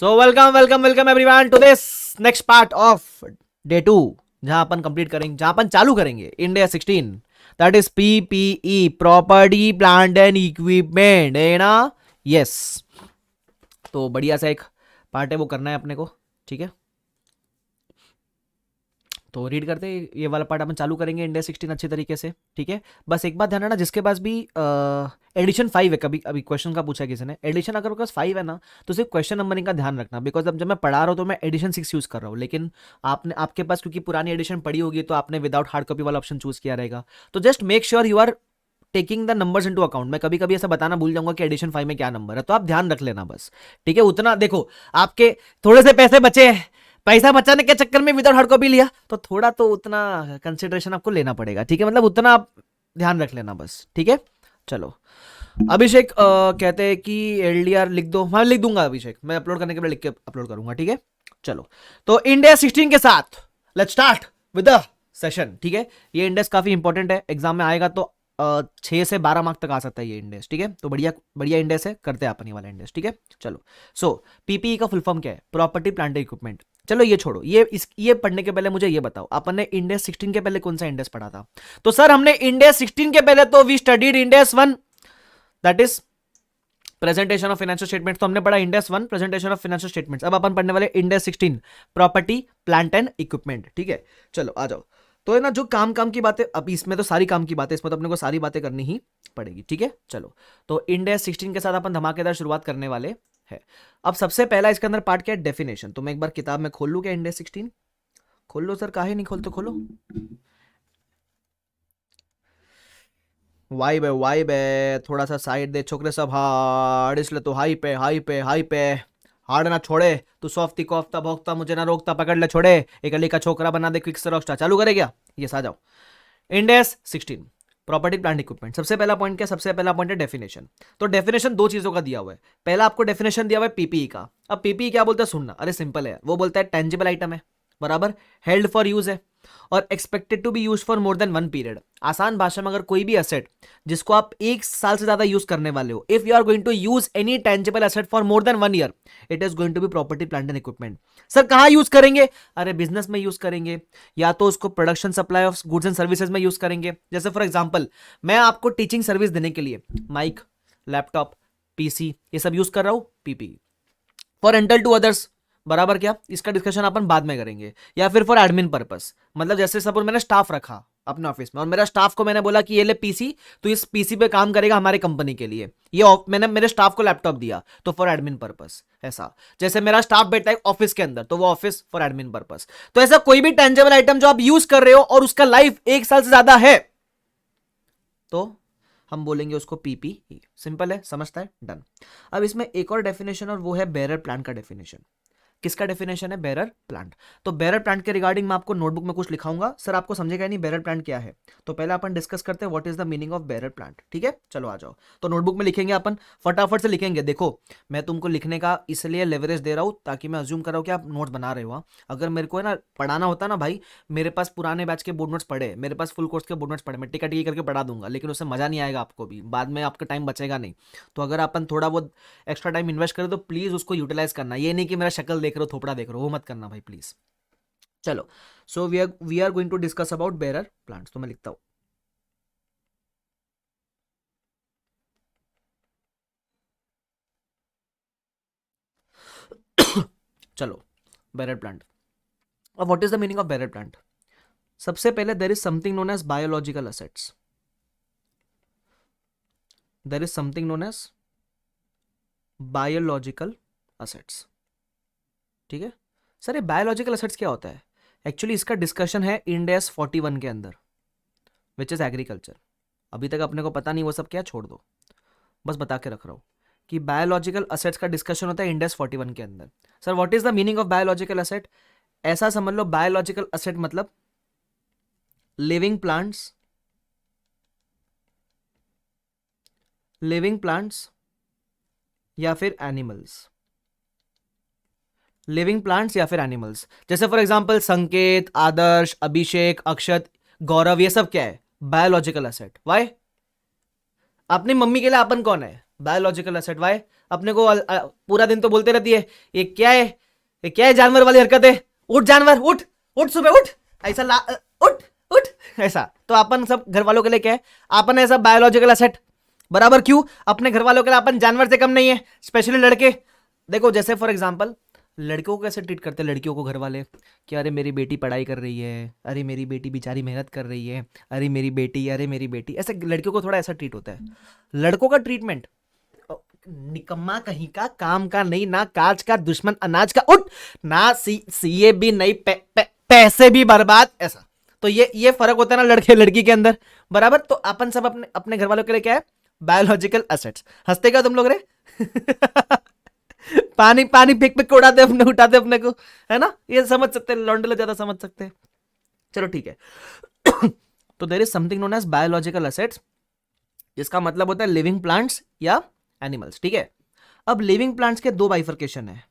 So welcome everyone to this next part of day 2, जहां अपन complete करेंगे, जहां अपन चालू करेंगे India 16, that is PPE, property plant and equipment, है ना? यस। तो बढ़िया सा एक पार्ट है, वो करना है अपने को, ठीक है? तो रीड करते ये वाला पार्ट अपन चालू करेंगे इंडिया 16 अच्छे तरीके से, ठीक है? बस एक बात ध्यान रखना, जिसके पास भी एडिशन 5 है, कभी अभी क्वेश्चन का पूछा किसी ने, एडिशन अगर उसके पास 5 है ना, तो सिर्फ क्वेश्चन नंबरिंग का ध्यान रखना, बिकॉज अब जब मैं पढ़ा रहा हूँ तो मैं एडिशन 6 यूज कर रहा हूँ, लेकिन आपके पास क्योंकि पुरानी एडिशन पड़ी होगी तो आपने विदाउट हार्ड कॉपी वाला ऑप्शन चूज किया रहेगा। तो just make sure you are taking the numbers into account. मैं कभी कभी ऐसा बताना भूल जाऊंगा कि एडिशन 5 में क्या नंबर है, तो आप ध्यान रख लेना बस, ठीक है? उतना देखो, आपके थोड़े से पैसे बचे हैं, पैसा बचाने के चक्कर में विदाउट हार्ड कॉपी लिया, तो थोड़ा तो उतना कंसिडरेशन आपको लेना पड़ेगा, ठीक है? मतलब उतना आप ध्यान रख लेना बस, ठीक है? चलो, अभिषेक कहते हैं कि एलडीआर लिख दो। हाँ, लिख दूंगा अभिषेक, मैं अपलोड करने के बाद लिख के अपलोड करूंगा, ठीक है? चलो, तो इंडिया 16 के साथ let's start with the session, ठीक है? ये इंडेक्स काफी इंपॉर्टेंट है, एग्जाम में आएगा तो 6 से 12 मार्क तक आ सकता है ये इंडेक्स, ठीक है? तो बढ़िया बढ़िया इंडेक्स है, करते हैं अपन ये वाला इंडेक्स, ठीक है? चलो, सो पीपीई का फुल फॉर्म क्या है? Property plant equipment. चलो ये छोड़ो, ये पढ़ने के पहले मुझे ये बताओ, अपन ने इंडेक्स 16 के पहले कौन सा इंडेक्स पढ़ा था? तो सर हमने इंडेक्स 16 के पहले तो we studied index 1, that is presentation of financial statements. तो हमने पढ़ा index 1 presentation of financial statements. अब अपन पढ़ने वाले index 16 property plant and equipment, ठीक है? चलो आ जाओ। तो है ना, जो काम की बातें, अब इसमें तो सारी काम की बातें, इसमें तो अपने को सारी बातें करनी ही पड़ेगी, ठीक है? चलो, तो इंडेक्स 16 के साथ अपन धमाकेदार शुरुआत करने वाले हैं। अब सबसे पहला इसके अंदर पार्ट क्या है? डेफिनेशन। तो मैं एक बार किताब में खोल लूं क्या? इंडेक्स 16 खोल लो सर, काहे नहीं खोलते? खोलो। वाइब है, थोड़ा सा साइड दे छोकरे सब हार्ड, इसलिए तो हाई पे हार्ड ना छोड़े, तू सॉफ्टी कोफ्ता भोगता मुझे ना रोकता, पकड़ ले छोड़े, एक अली का छोकरा बना दे, क्विक से रॉकस्टार। चालू करे क्या? ये आ जाओ। Index 16 property plant equipment. सबसे पहला पॉइंट क्या? सबसे पहला पॉइंट है डेफिनेशन। तो डेफिनेशन दो चीजों का दिया हुआ है। पहला आपको डेफिनेशन दिया हुआ है पीपीई का। अब पीपीई क्या बोलता है सुनना, अरे सिंपल है, वो बोलता है टेंजिबल आइटम है, बराबर, हेल्ड फॉर यूज है और expected to be use for more than 1 period. आसान भाषा में, अगर कोई भी एसेट जिसको आप 1 साल से ज्यादा यूज करने वाले हो, if you are going to use any tangible asset for more than 1 year, it is going to be property plant and equipment. Sir कहां यूज करेंगे? अरे बिजनेस में यूज करेंगे, या तो उसको production supply of goods and services में use करेंगे। जैसे फॉर एग्जांपल, मैं आपको टीचिंग सर्विस देने के लिए माइक, लैपटॉप, पीसी, ये सब यूज कर रहा हूं, PP. For rental to others, बराबर, क्या इसका डिस्कशन अपन बाद में करेंगे। या फिर फॉर एडमिन पर्पस, मतलब जैसे सपोज मैंने स्टाफ रखा अपने ऑफिस में और मेरा स्टाफ को मैंने बोला कि ये ले पीसी, तो इस पीसी पे काम करेगा हमारे कंपनी के लिए, ये मैंने मेरे स्टाफ को लैपटॉप दिया, तो फॉर एडमिन पर्पस। ऐसा जैसे मेरा स्टाफ बैठा है ऑफिस के अंदर, तो वो ऑफिस फॉर एडमिन पर्पस। तो ऐसा कोई भी टेंजेबल आइटम जो आप यूज कर रहे हो और उसका लाइफ 1 साल से ज्यादा है, तो हम बोलेंगे उसको पीपीई। सिंपल है, समझता है, डन। अब इसमें एक और डेफिनेशन, और वो है बेरर प्लांट का डेफिनेशन। किसका डेफिनेशन है? Bearer plant. तो बेरर प्लांट के रिगार्डिंग मैं आपको नोटबुक में कुछ लिखाऊंगा, सर आपको समझेगा नहीं बेरर प्लांट क्या है। तो पहले अपन डिस्कस करते हैं what is the meaning of bearer plant, ठीक है? चलो आ जाओ। तो नोटबुक में लिखेंगे अपन, फटाफट से लिखेंगे। देखो, मैं तुमको लिखने का इसलिए लेवरेज दे रहा हूं ताकि मैं अज्यूम कर रहा हूं कि आप नोट्स बना रहे हो। अगर मेरे को है ना पढ़ाना होता ना भाई, मेरे पास पुराने बैच के बोर्ड नोट्स पड़े, मेरे पास फुल कोर्स के बोर्ड नोट्स पड़े, मैं टिका टिकी करके पढ़ा दूंगा, लेकिन उससे मजा नहीं आएगा आपको भी, बाद में आपका टाइम बचेगा नहीं। तो अगर अपन थोड़ा बहुत एक्स्ट्रा टाइम इन्वेस्ट करें तो प्लीज उसको यूटिलाइज करना। ये नहीं कि मेरा शक्ल देख रहे हो, थोपड़ा देख रहे हो, वो मत करना भाई प्लीज। चलो, so we are going to discuss about bearer plants. तो मैं लिखता हूं, चलो, बेरर प्लांट। अब what is the meaning of bearer plant? सबसे पहले there is something known as biological assets. There is something known as biological assets, ठीक है? सर ये बायोलॉजिकल असेट्स क्या होता है? एक्चुअली इसका डिस्कशन है इंडेक्स 41 के अंदर, विच इज एग्रीकल्चर। अभी तक अपने को पता नहीं वो सब क्या, छोड़ दो, बस बता के रख रहा हूं कि बायोलॉजिकल असेट्स का डिस्कशन होता है इंडेक्स 41 के अंदर। Sir what is the meaning of biological asset? ऐसा समझ लो, बायोलॉजिकल असेट मतलब लिविंग प्लांट्स, लिविंग प्लांट्स या फिर एनिमल्स, लिविंग प्लांट्स या फिर एनिमल्स। जैसे फॉर एग्जांपल संकेत, आदर्श, अभिषेक, अक्षत, गौरव, ये सब क्या है? Biological asset. वाई? अपनी मम्मी के लिए अपन कौन है? Biological asset. वाई? अपने को पूरा दिन तो बोलते रहती है ये क्या है, ये क्या है, जानवर वाली हरकत है, उठ जानवर उठ, उठ सुबह उठ, ऐसा उठ उठ ऐसा। तो अपन सब घर वालों के लिए क्या है, अपन ऐसा बायोलॉजिकल एसेट। बराबर? क्यों? अपने घर वालों के लिए अपन जानवर से कम नहीं है, स्पेशली लड़के। देखो जैसे फॉर एग्जांपल लड़कियों को कैसे ट्रीट करते हैं लड़कियों को घर वाले, कि अरे मेरी बेटी पढ़ाई कर रही है, अरे मेरी बेटी बेचारी मेहनत कर रही है, अरे मेरी बेटी, अरे मेरी बेटी, ऐसे लड़कियों को थोड़ा ऐसा ट्रीट होता है। लड़कों का ट्रीटमेंट निकम्मा कहीं का, काम का नहीं, ना काज का, दुश्मन अनाज का, उठ ना, सीए भी नहीं, पैसे भी बर्बाद, ऐसा। तो ये फर्क होता है ना लड़के लड़की के अंदर। बराबर? तो अपन सब अपने अपने घर वालों के लिए क्या है, बायोलॉजिकल एसेट्स। हंसते क्या तुम लोग रे? पानी पानी फेंक फेंक के उड़ाते अपने, उठाते अपने को, है ना? ये समझ सकते हैं, लौंडे लोग ज्यादा समझ सकते हैं। चलो ठीक है। तो there is something known as biological assets, जिसका मतलब होता है लिविंग प्लांट्स या एनिमल्स। ठीक है। अब लिविंग प्लांट्स के दो बाइफर्केशन है।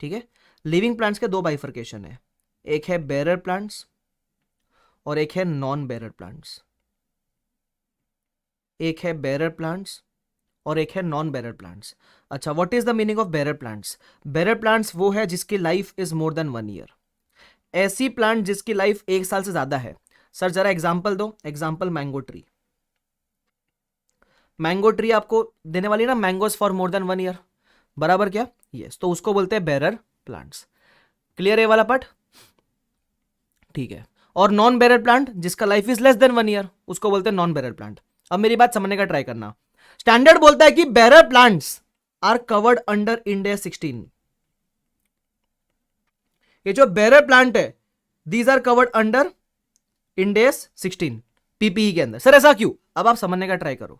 ठीक है, लिविंग प्लांट्स के दो बाइफर्केशन है, एक है बेरर प्लांट्स और एक है नॉन बेरर प्लांट्स। एक है बेरर प्लांट्स और एक है नॉन बेरर प्लांट्स। अच्छा, what is the meaning of bearer plants? Bearer plants वो है जिसकी life is more than 1 year. ऐसी प्लांट जिसकी लाइफ 1 साल से ज्यादा है। सर जरा एग्जांपल दो। Example mango tree. Mango tree आपको देने वाली ना mangoes for more than 1 year. बराबर क्या? यस। तो उसको बोलते हैं बेरर प्लांट्स। क्लियर है वाला पार्ट? ठीक है। और नॉन बेरर प्लांट जिसका life is less than 1 year, उसको बोलते हैं नॉन बेरर प्लांट। अब मेरी बात समझने का ट्राई करना। स्टैंडर्ड बोलता है कि bearer plants are covered under Ind AS 16। ये जो बेरर प्लांट है, these are covered under Ind AS 16 PPE के अंदर। सर ऐसा क्यों? अब आप समझने का ट्राई करो।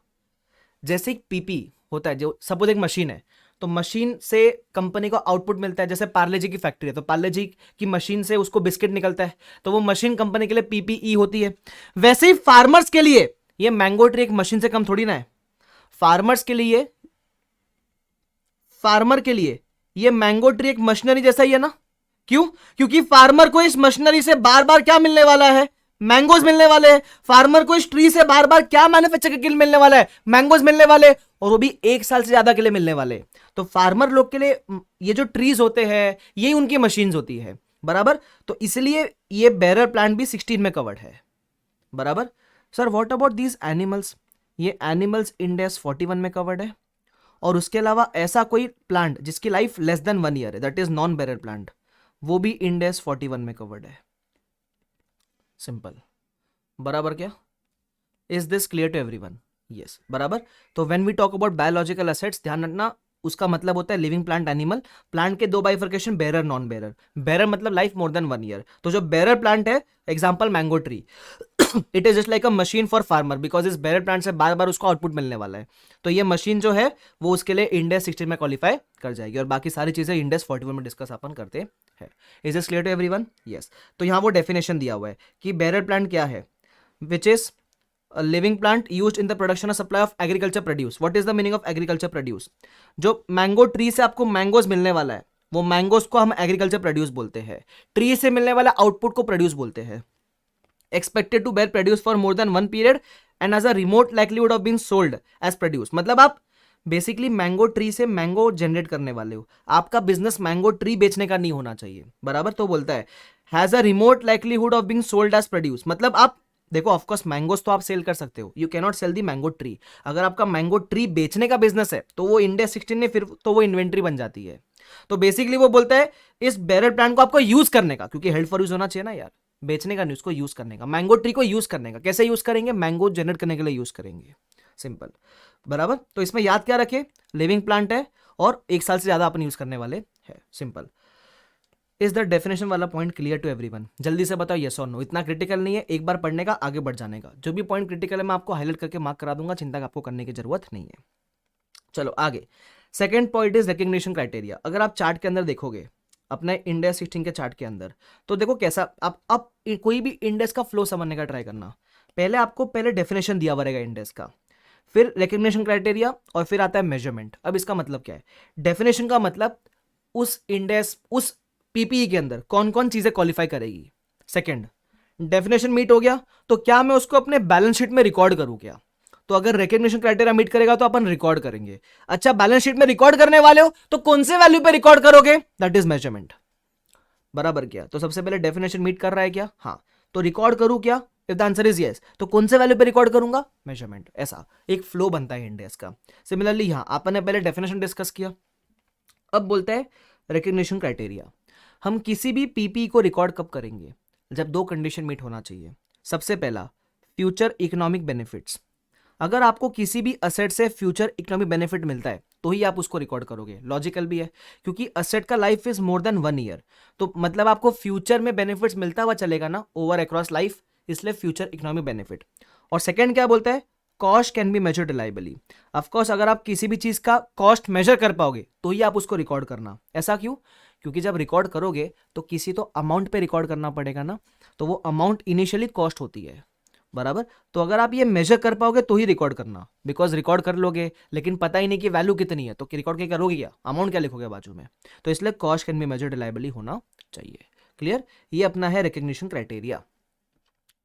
जैसे एक पीपी होता है, जो सपोज एक मशीन है, तो मशीन से कंपनी को आउटपुट मिलता है। जैसे पार्ले जी की फैक्ट्री है, तो पार्ले जी की मशीन से उसको बिस्किट निकलता है, तो वो मशीन कंपनी के लिए पीपीई होती है। वैसे ही फार्मर्स के लिए ये मैंगो ट्री एक मशीन से कम थोड़ी ना है। फार्मर्स के लिए, फार्मर के लिए ये मैंगो ट्री एक मशीनरी जैसा ही है ना। क्यों? क्योंकि फार्मर को इस मशीनरी से बार बार क्या मिलने वाला है? मैंगोज मिलने वाले हैं। फार्मर को इस ट्री से बार बार क्या मैन्युफैक्चर के लिए मिलने वाला है? मैंगोज मिलने वाले, और वो भी 1 साल से ज्यादा के लिए मिलने वाले। तो फार्मर लोग के लिए ये जो ट्रीज होते हैं, यही उनकी मशीन्स होती है। बराबर? तो इसलिए ये बेरर प्लांट भी 16 में कवर्ड है। बराबर? Sir what about these animals? ये एनिमल्स इंड AS 41 में कवर्ड है। और उसके अलावा ऐसा कोई प्लांट जिसकी लाइफ लेस देन 1 ईयर है, that is non bearer plant, वो भी इंड AS 41 में कवर्ड है। सिंपल। बराबर क्या? Is this clear to everyone? Yes. बराबर? तो when we talk about biological assets, ध्यान रखना उसका मतलब होता है लिविंग प्लांट, एनिमल। प्लांट के दो bifurcation, bearer non bearer. Bearer मतलब लाइफ मोर देन 1 ईयर। तो जो बेरर प्लांट है, example mango tree, it is just like a machine for farmer, because इस बेरर प्लांट से बार बार उसको आउटपुट मिलने वाला है। तो ये मशीन जो है वो उसके लिए इंड AS 16 में क्वालिफाई कर जाएगी, और बाकी सारी चीजें इंड AS 41 में डिस्कस अपन करते हैं। Is this clear to everyone? Yes. तो यहाँ वो डेफिनेशन दिया हुआ है कि बेरर प्लांट क्या है, which is a living plant used in the production or supply of agriculture produce. What is the meaning of agriculture produce? जो मैंगो ट्री से आपको मैंगोज मिलने वाला है, वो मैंगोज को हम एग्रीकल्चर प्रोड्यूस बोलते हैं। ट्री से मिलने वाला आउटपुट को प्रोड्यूस बोलते हैं। Expected to bear produce for more than 1 period and as a remote likelihood of being sold as produce. मतलब आप बेसिकली मैंगो ट्री से मैंगो जनरेट करने वाले हो। आपका बिजनेस मैंगो ट्री बेचने का नहीं होना चाहिए। बराबर? तो बोलता है has a remote likelihood of being sold as produce. मतलब आप देखो, ऑफकोर्स मैंगोस तो आप सेल कर सकते हो, you can not sell the mango tree. अगर आपका मैंगो ट्री बेचने का बिजनेस है तो वो इंड AS 16 में फिर तो वो इन्वेंट्री बन जाती है। तो बेसिकली वो बोलता है इस बेरर प्लांट को आपको यूज करने का, क्योंकि हेल्ड फॉर यूज होना चाहिए ना यार, बेचने का नहीं, उसको यूज करने का। मैंगो ट्री को यूज करने का। कैसे यूज करेंगे? मैंगो जनरेट करने के लिए यूज करेंगे। सिंपल। बराबर? तो इसमें याद क्या रखे, लिविंग प्लांट है और 1 साल से ज्यादा अपन यूज करने वाले हैं। सिंपल। इज द डेफिनेशन वाला पॉइंट क्लियर टू एवरीवन? जल्दी से बताओ यस और नो। इतना क्रिटिकल नहीं है, एक बार पढ़ने का आगे बढ़ जाने का। जो भी पॉइंट क्रिटिकल है मैं आपको हाईलाइट करके मार्क करा दूंगा, चिंता आपको करने की जरूरत नहीं है। चलो आगे। Second point is recognition criteria. अगर आप चार्ट के अंदर देखोगे, अपने इंड AS 16 के चार्ट के अंदर, तो देखो कैसा आप कोई भी इंड AS का फ्लो समझने का ट्राई करना। पहले आपको पहले डेफिनेशन दिया हुआ रहेगा इंड AS का, फिर रिकग्निशन क्राइटेरिया, और फिर आता है मेजरमेंट। अब इसका मतलब क्या है? डेफिनेशन का मतलब उस इंड AS, उस पीपीई के अंदर कौन कौन चीजें क्वालिफाई करेगी। सेकंड, डेफिनेशन मीट हो गया तो क्या मैं उसको अपने बैलेंस शीट में रिकॉर्ड करूं क्या? तो अगर रिकग्निशन क्राइटेरिया मीट करेगा तो अपन रिकॉर्ड करेंगे। अच्छा, बैलेंस शीट में रिकॉर्ड करने वाले हो तो कौन से वैल्यू पे रिकॉर्ड करोगे? That is measurement. बराबर क्या? तो सबसे पहले डेफिनेशन मीट कर रहा है क्या? हाँ। तो रिकॉर्ड करूं क्या? If the answer is yes, तो कौन से वैल्यू पे रिकॉर्ड करूंगा? मेजरमेंट। ऐसा एक फ्लो बनता है इंडेक्स का। सिमिलरली यहां अपन ने पहले डेफिनेशन डिस्कस किया, अब बोलते हैं रिकग्निशन क्राइटेरिया। हम किसी भी पीपी को रिकॉर्ड कब करेंगे? जब दो कंडीशन मीट होना चाहिए। सबसे पहला, फ्यूचर इकोनॉमिक बेनिफिट्स। अगर आपको किसी भी असेट से फ्यूचर इकोनॉमिक बेनिफिट मिलता है तो ही आप उसको रिकॉर्ड करोगे। लॉजिकल भी है, क्योंकि असेट का life is more than 1 year, तो मतलब आपको फ्यूचर में बेनिफिट्स मिलता हुआ चलेगा ना ओवर अक्रॉस लाइफ, इसलिए फ्यूचर इकोनॉमिक बेनिफिट। और सेकंड क्या बोलता है? Cost can be measured reliably. Of course अगर आप किसी भी चीज का कॉस्ट मेजर कर पाओगे तो ही आप उसको रिकॉर्ड करना। ऐसा क्यों? क्योंकि जब रिकॉर्ड करोगे तो किसी तो अमाउंट पे रिकॉर्ड करना पड़ेगा ना, तो वो अमाउंट इनिशियली कॉस्ट होती है। बराबर। तो अगर आप ये मेजर कर पाओगे तो ही रिकॉर्ड करना, बिकॉज रिकॉर्ड कर लोगे लेकिन पता ही नहीं कि वैल्यू कितनी है तो रिकॉर्ड क्या करोगे? क्या अमाउंट क्या लिखोगे बाजू में? तो इसलिए cost can be measured reliably होना चाहिए। क्लियर? ये अपना है रिकग्निशन क्राइटेरिया।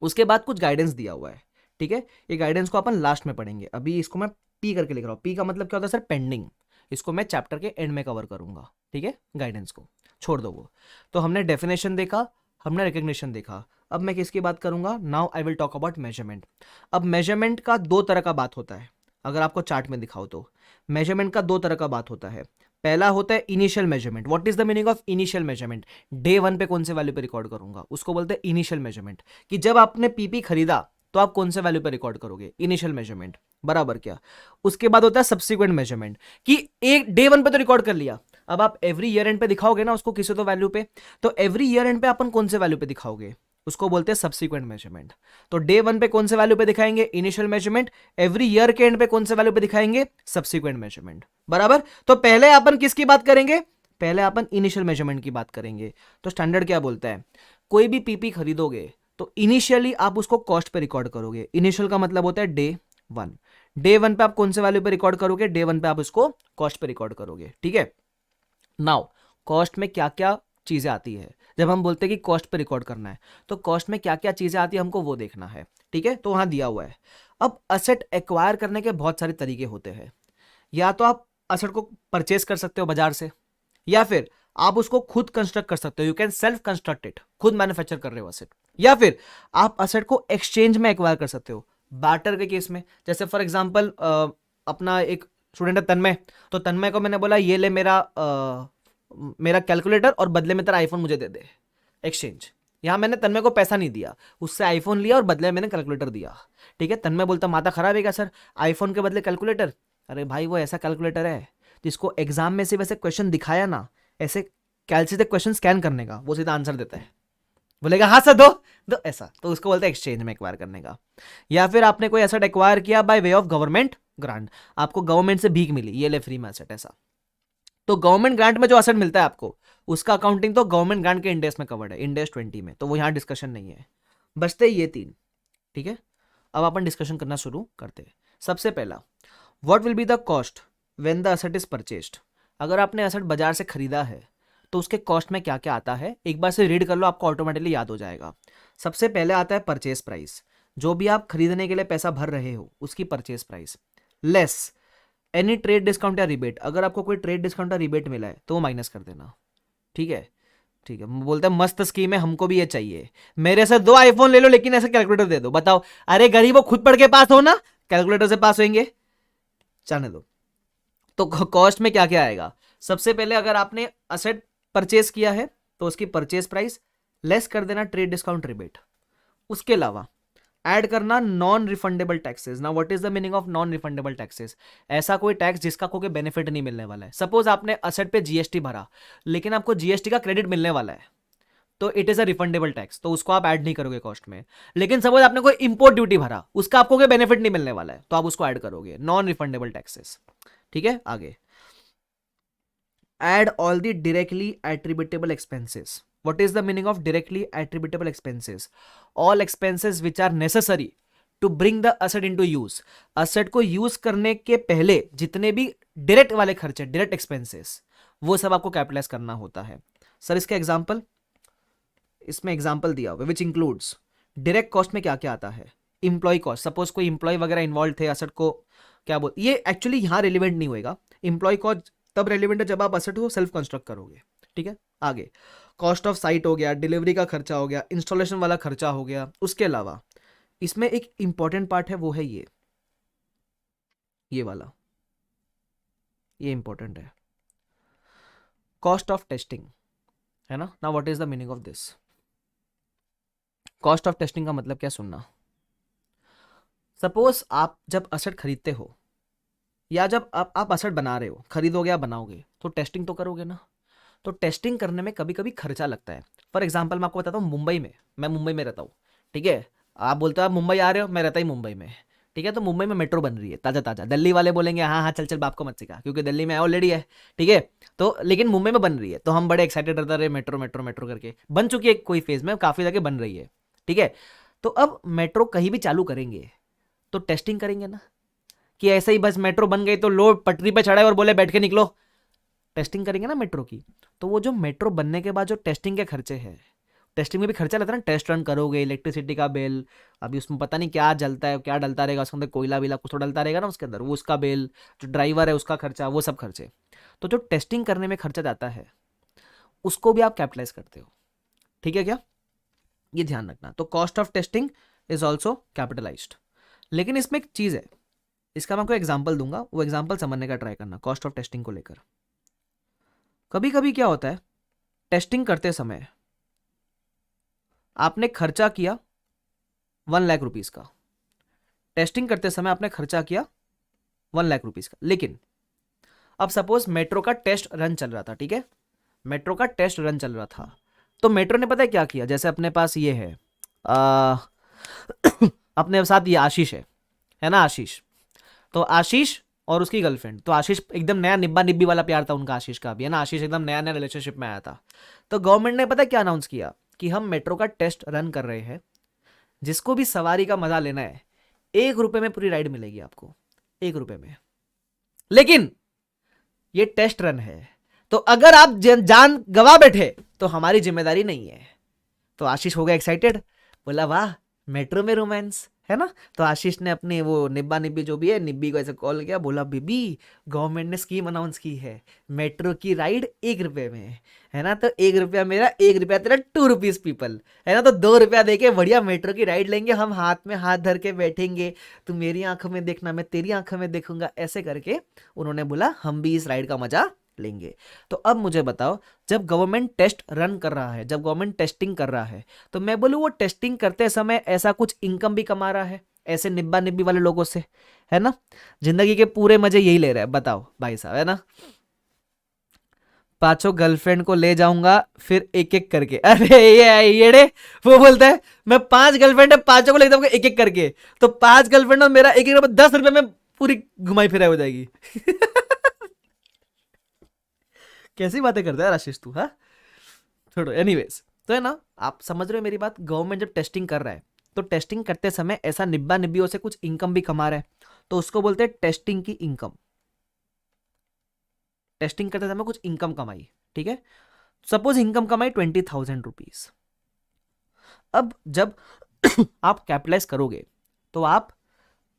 उसके बाद कुछ गाइडेंस दिया हुआ है, ठीक है। ये गाइडेंस को अपन लास्ट में पढ़ेंगे, अभी इसको मैं पी करके लिख रहा हूँ। पी का मतलब क्या होता है सर? पेंडिंग। इसको मैं चैप्टर के एंड में कवर करूंगा, ठीक है। गाइडेंस को छोड़ दो वो। तो हमने डेफिनेशन देखा, हमने रिकग्निशन देखा, अब मैं किसकी बात करूंगा? Now I will talk about measurement. अब मेजरमेंट का दो तरह का बात होता है, अगर आपको चार्ट में दिखाओ तो मेजरमेंट का दो तरह का बात होता है। पहला होता है initial measurement. What is the meaning of initial measurement? Day 1 पे कौन से वैल्यू पे रिकॉर्ड करूंगा उसको बोलते हैं इनिशियल मेजरमेंट। कि जब आपने पीपी खरीदा तो आप कौन से वैल्यू पे रिकॉर्ड करोगे? Initial measurement. बराबर क्या? उसके बाद होता है सब्सिक्वेंट मेजरमेंट, कि एक डे 1 पे तो रिकॉर्ड कर लिया, अब आप एवरी ईयर एंड पे दिखाओगे ना उसको किसी तो वैल्यू पे, तो एवरी ईयर एंड पे अपन कौन से वैल्यू पे दिखाओगे? उसको बोलते हैं सब्सिक्वेंट मेजरमेंट। तो डे 1 पे कौन से वैल्यू पे दिखाएंगे? Initial measurement. एवरी ईयर के एंड पे कौन से वैल्यू पे दिखाएंगे? Subsequent measurement. बराबर। तो पहले अपन किसकी बात करेंगे? पहले अपन इनिशियल मेजरमेंट की बात करेंगे। तो स्टैंडर्ड क्या बोलता है? कोई भी पीपी खरीदोगे तो इनिशियली आप उसको कॉस्ट पे रिकॉर्ड करोगे। इनिशियल का मतलब होता है डे 1। डे 1 पे आप कौन से वैल्यू पे रिकॉर्ड करोगे? डे 1 पे आप उसको कॉस्ट पे रिकॉर्ड करोगे, ठीक है। नाउ कॉस्ट में क्या क्या चीजें आती है? जब हम बोलते हैं कि कॉस्ट पे रिकॉर्ड करना है तो कॉस्ट में क्या क्या चीजें आती है हमको वो देखना है, ठीक है। तो वहां दिया हुआ है। अब असेट एक्वायर करने के बहुत सारे तरीके होते हैं। या तो आप असेट को परचेस कर सकते हो बाजार से, या फिर आप उसको खुद कंस्ट्रक्ट कर सकते हो। You can self construct it, खुद मैन्युफैक्चर कर रहे हो असेट। या फिर आप असेट को एक्सचेंज में एक्वायर कर सकते हो, बार्टर के केस में। जैसे फॉर एग्जांपल अपना एक स्टूडेंट है तन्मय, तो तन्मय को मैंने बोला ये ले मेरा कैलकुलेटर और बदले में तेरा आईफोन मुझे दे दे, एक्सचेंज। यहां मैंने तन्मय को पैसा नहीं दिया, उससे आईफोन लिया और बदले में मैंने कैलकुलेटर दिया, ठीक है। तन्मय बोलता माथा खराब है क्या सर, आईफोन के बदले कैलकुलेटर? अरे भाई वो ऐसा कैलकुलेटर है जिसको एग्जाम में से वैसे क्वेश्चन दिखाया ना, ऐसे कैलसी से क्वेश्चन स्कैन करने का, वो सीधा आंसर देता है। बोलेगा हाँ सर दो दो, ऐसा। तो उसको बोलते हैं एक्सचेंज में एक्वायर करने का। या फिर आपने कोई एसेट एक्वायर किया bye way of government grant, आपको गवर्नमेंट से भीख मिली, ये ले फ्री में एसेट, ऐसा। तो गवर्नमेंट ग्रांट में जो एसेट मिलता है आपको, उसका अकाउंटिंग तो गवर्नमेंट ग्रांट के इंडेक्स में कवर्ड है, इंडेक्स 20 में, तो वो यहां डिस्कशन नहीं है। बचते ये 3, ठीक है। अब अपन डिस्कशन करना शुरू करते हैं। सबसे पहला, what will be the cost when the asset is purchased. अगर आपने एसेट बाजार से खरीदा है तो उसके कॉस्ट में क्या क्या आता है, एक बार से रीड कर लो, आपको ऑटोमेटिकली याद हो जाएगा। सबसे पहले आता है परचेस प्राइस, जो भी आप खरीदने के लिए पैसा भर रहे हो उसकी purchase price, less any trade discount या रिबेट। अगर आपको कोई ट्रेड डिस्काउंट या रिबेट मिला है तो वो माइनस कर देना, ठीक है। ठीक है, बोलते हैं मस्त स्कीम है, हमको भी ये चाहिए, मेरे से 2 आईफोन ले लो लेकिन ऐसा कैलकुलेटर दे दो। बताओ, अरे गरीबो खुद पढ़ के पास हो ना, कैलकुलेटर से पास होंगे, जाने दो। तो कॉस्ट में क्या क्या आएगा? सबसे पहले अगर आपने असेट परचेस किया है तो उसकी परचेस प्राइस लेस कर देना ट्रेड डिस्काउंट रिबेट। उसके अलावा ऐड करना non refundable taxes. Now what is the meaning of non refundable taxes? ऐसा कोई टैक्स जिसका कोई बेनिफिट नहीं मिलने वाला है। सपोज आपने असेट पे जीएसटी भरा लेकिन आपको जीएसटी का क्रेडिट मिलने वाला है, तो it is a refundable tax, तो उसको आप ऐड नहीं करोगे कॉस्ट में। लेकिन सपोज आपने कोई इंपोर्ट ड्यूटी भरा, उसका आपको कोई बेनिफिट नहीं मिलने वाला है, तो आप उसको ऐड करोगे, नॉन रिफंडेबल टैक्सेस, ठीक है। आगे, add all the directly attributable expenses. What is the meaning of directly attributable expenses? All expenses which are necessary to bring the asset into use. asset को यूज करने के पहले जितने भी डायरेक्ट वाले खर्चे, डायरेक्ट एक्सपेंसेस, वो सब आपको कैपिटलाइज करना होता है। सर इसका एग्जांपल, इसमें एग्जांपल दिया हुआ विच इंक्लूड्स, डायरेक्ट कॉस्ट में क्या क्या आता है? इंप्लॉय कॉस्ट, सपोज कोई इंप्लॉय वगैरह इन्वॉल्व थे, असेट को क्या बोल, ये एक्चुअली यहाँ रिलेवेंट नहीं होएगा। इंप्लॉय कॉस्ट तब रेलिवेंट है जब आप असेट को सेल्फ कंस्ट्रक्ट करोगे, ठीक है। आगे कॉस्ट ऑफ साइट हो गया, डिलीवरी का खर्चा हो गया, इंस्टॉलेशन वाला खर्चा हो गया। उसके अलावा इसमें एक इंपॉर्टेंट पार्ट है, वो है ये वाला, ये इंपॉर्टेंट है, कॉस्ट ऑफ टेस्टिंग, है ना। Now what is the meaning of this? Cost of testing का मतलब क्या, सुनना। सपोज आप जब असेट खरीदते हो या जब आप असेट बना रहे हो, खरीदोगे या बनाओगे, तो टेस्टिंग तो करोगे ना। तो टेस्टिंग करने में कभी कभी खर्चा लगता है। फॉर एग्जाम्पल मैं आपको बताता हूँ, मुंबई में, मैं मुंबई में रहता हूँ, ठीक है। आप बोलते हो आप मुंबई आ रहे हो, मैं रहता ही मुंबई में, ठीक है। तो मुंबई में मेट्रो बन रही है ताजा ताजा, दिल्ली वाले बोलेंगे हाँ हाँ चल चल बाप को मत सिखा, क्योंकि दिल्ली में ऑलरेडी है, ठीक है। तो लेकिन मुंबई में बन रही है, तो हम बड़े एक्साइटेड रहते रहे, मेट्रो मेट्रो मेट्रो करके बन चुकी है कोई फेज में, काफी जगह बन रही है, ठीक है। तो अब मेट्रो कहीं भी चालू करेंगे तो टेस्टिंग करेंगे ना, कि ऐसे ही बस मेट्रो बन गई तो लोग पटरी पे चढ़ाए और बोले बैठ के निकलो, टेस्टिंग करेंगे ना मेट्रो की। तो वो जो मेट्रो बनने के बाद जो टेस्टिंग के खर्चे हैं, टेस्टिंग में भी खर्चा लगता है ना, टेस्ट रन करोगे, इलेक्ट्रिसिटी का बिल, अभी उसमें पता नहीं क्या जलता है क्या डलता रहेगा उसके अंदर, कोयला विला कुछ तो डलता रहेगा ना उसके अंदर, वो उसका बिल, जो ड्राइवर है उसका खर्चा, वो सब खर्चे। तो जो टेस्टिंग करने में खर्चा जाता है उसको भी आप कैपिटलाइज करते हो, ठीक है क्या, ये ध्यान रखना। तो cost of testing is also capitalised. लेकिन इसमें एक चीज है, इसका मैं आपको एग्जाम्पल दूंगा, वो एग्जाम्पल समझने का ट्राई करना कॉस्ट ऑफ टेस्टिंग को लेकर। कभी कभी क्या होता है, टेस्टिंग करते समय आपने खर्चा किया 1 लाख रुपीज का, टेस्टिंग करते समय आपने खर्चा किया 1 लाख रुपीज का, लेकिन अब सपोज मेट्रो का टेस्ट रन चल रहा था, ठीक है, मेट्रो का टेस्ट रन चल रहा था। तो मेट्रो ने पता है क्या किया, जैसे अपने पास ये है आ, अपने साथ ये आशीष है ना, आशीष। तो आशीष और उसकी गर्लफ्रेंड, तो आशीष एकदम नया निब्बा निब्बी वाला प्यार था उनका, आशीष का भी, है ना, आशीष एकदम नया नया रिलेशनशिप में आया था। तो गवर्नमेंट ने पता क्या अनाउंस किया, कि हम मेट्रो का टेस्ट रन कर रहे हैं, जिसको भी सवारी का मजा लेना है 1 रुपए में पूरी राइड मिलेगी आपको, 1 रुपए में। लेकिन ये टेस्ट रन है, तो अगर आप जान गवा बैठे तो हमारी जिम्मेदारी नहीं है। तो आशीष हो गया एक्साइटेड, बोला वाह मेट्रो में रोमांस, है ना। तो आशीष ने अपनी वो निब्बा निब्बी जो भी है निब्बी को ऐसे कॉल किया, बोला बीबी गवर्नमेंट ने स्कीम अनाउंस की है, मेट्रो की राइड 1 रुपए में, है ना। तो 1 रुपया मेरा, 1 रुपया तेरा, 2 रुपीज पीपल, है ना। तो 2 रुपया देके बढ़िया मेट्रो की राइड लेंगे हम, हाथ में हाथ धर के बैठेंगे, तू मेरी आंखों में देखना मैं तेरी आंखों में देखूंगा, ऐसे करके उन्होंने बोला हम भी इस राइड का मजा लेंगे। तो अब मुझे बताओ, जब गवर्नमेंट टेस्ट रन कर रहा है, जब गवर्नमेंट टेस्टिंग कर रहा है, तो मैं बोलूं वो टेस्टिंग करते समय ऐसा कुछ इनकम भी कमा रहा है ऐसे निब्बा निब्बी वाले लोगों से, है ना। जिंदगी के पूरे मजे यही ले रहा है, बताओ भाई साहब, है ना। 5 गर्लफ्रेंड को ले जाऊंगा फिर एक एक करके, अरे ये रे, वो बोलता है मैं 5 गर्लफ्रेंड है 5 को ले जाऊंगा एक एक करके, तो 5 गर्लफ्रेंड और मेरा एक एक 10 रुपए में पूरी घुमाई फिराई हो जाएगी। कैसी बातें करता है आशीष तू, हाँ छोड़ो, एनीवेज। तो है ना, आप समझ रहे हो मेरी बात। गवर्नमेंट जब टेस्टिंग कर रहा है, तो टेस्टिंग करते समय ऐसा निब्बा निब्बियों से कुछ इनकम भी कमा रहा है, तो उसको बोलते हैं टेस्टिंग की इनकम। टेस्टिंग करते समय कुछ इनकम कमाई, ठीक है। सपोज इनकम कमाई 20,000 रुपीज। अब जब आप कैपिटलाइज करोगे, तो आप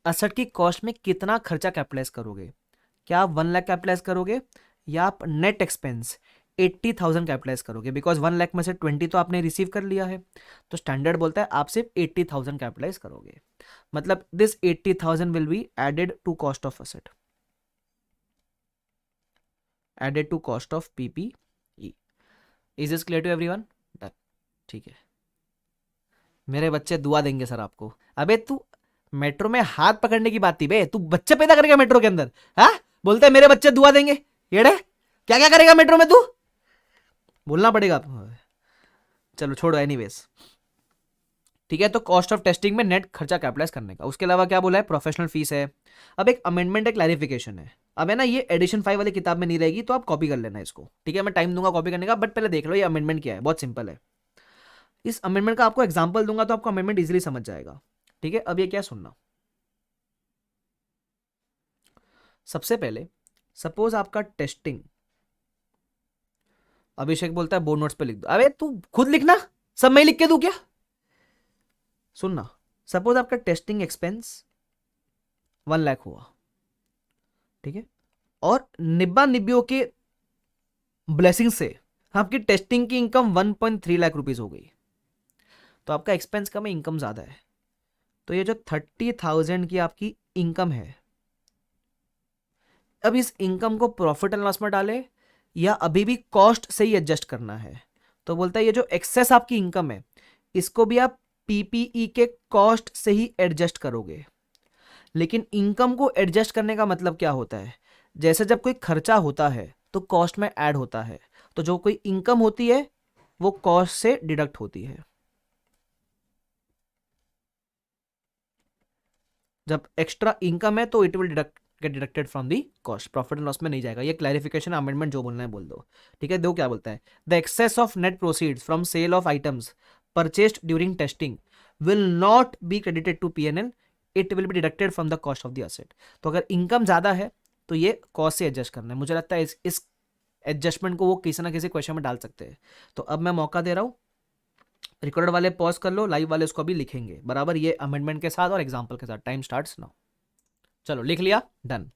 असेट की कॉस्ट में कितना खर्चा कैपिटलाइज करोगे, क्या आप 1 लाख कैपिटलाइज करोगे, या आप नेट एक्सपेंस 80,000 कैपिटलाइज करोगे, बिकॉज 1 लाख में से 20 तो आपने रिसीव कर लिया है, तो स्टैंडर्ड बोलता है आप सिर्फ 80,000 कैपिटलाइज करोगे। मतलब this 80,000 will be added to cost of asset, added to cost of PPE. Is this clear to everyone? Done, ठीक है। मेरे बच्चे दुआ देंगे सर आपको। अबे तू मेट्रो में हाथ पकड़ने की बात थी बे, तू बच्चे पैदा करेगा मेट्रो के अंदर, हाँ बोलते मेरे बच्चे दुआ देंगे, येड़े क्या क्या करेगा मेट्रो में तू, बोलना पड़ेगा। चलो छोड़ो, एनीवेज, ठीक है। तो कॉस्ट ऑफ टेस्टिंग में नेट खर्चा कैपिटलाइज करने का। उसके अलावा क्या बोला है, प्रोफेशनल फीस है। अब एक अमेंडमेंट, एक क्लैरिफिकेशन है। अब है ना, ये एडिशन 5 वाली किताब में नहीं रहेगी, तो आप कॉपी कर लेना इसको, ठीक है। मैं टाइम दूंगा कॉपी करने का, बट पहले देख लो ये अमेंडमेंट क्या है, बहुत सिंपल है। इस अमेंडमेंट का आपको एग्जाम्पल दूंगा तो आपको अमेंडमेंट इजिली समझ जाएगा, ठीक है। अब ये क्या, सुनना। सबसे पहले सपोज आपका टेस्टिंग, अभिषेक बोलता है बोर्ड नोट्स पे लिख दो। अबे तू खुद लिखना, सब मैं लिख के दूं क्या? सुनना, सपोज आपका टेस्टिंग एक्सपेंस 1 लाख हुआ, ठीक है, और निब्बा निब्बियों के ब्लेसिंग से आपकी टेस्टिंग की इनकम 1.3 लाख रुपीज हो गई, तो आपका एक्सपेंस कम है, इनकम ज्यादा है। तो ये जो 30,000 की आपकी इनकम है, अब इस इनकम को प्रॉफिट एंड लॉस में डाले या अभी भी कॉस्ट से ही एडजस्ट करना है। तो बोलता है ये जो एक्सेस आपकी इनकम है इसको भी आप पीपीई के कॉस्ट से ही एडजस्ट करोगे। लेकिन इनकम को एडजस्ट करने का मतलब क्या होता है, जैसे जब कोई खर्चा होता है तो कॉस्ट में ऐड होता है, तो जो कोई इनकम होती है वो कॉस्ट से डिडक्ट होती है। जब एक्स्ट्रा इनकम है तो it will get deducted from the cost, profit and loss में नहीं जाएगा। ये क्लैरिफिकेशन अमेंडमेंट जो बोलना है बोल दो, ठीक है। दो क्या बोलता है, the excess of net proceeds from sale of items purchased during testing will not be credited to PNL, it will be deducted from the cost of the asset. तो अगर इनकम ज्यादा है तो ये कॉस्ट से एडजस्ट करना है। मुझे लगता है इस एडजस्टमेंट को वो किसी ना किसी क्वेश्चन में डाल सकते हैं। तो अब मैं मौका दे रहा हूं, रिकॉर्डेड वाले पॉज कर लो, लाइव वाले उसको अभी लिखेंगे बराबर, ये अमेंडमेंट के साथ और एग्जाम्पल के साथ। Time starts now. चलो लिख लिया, डन।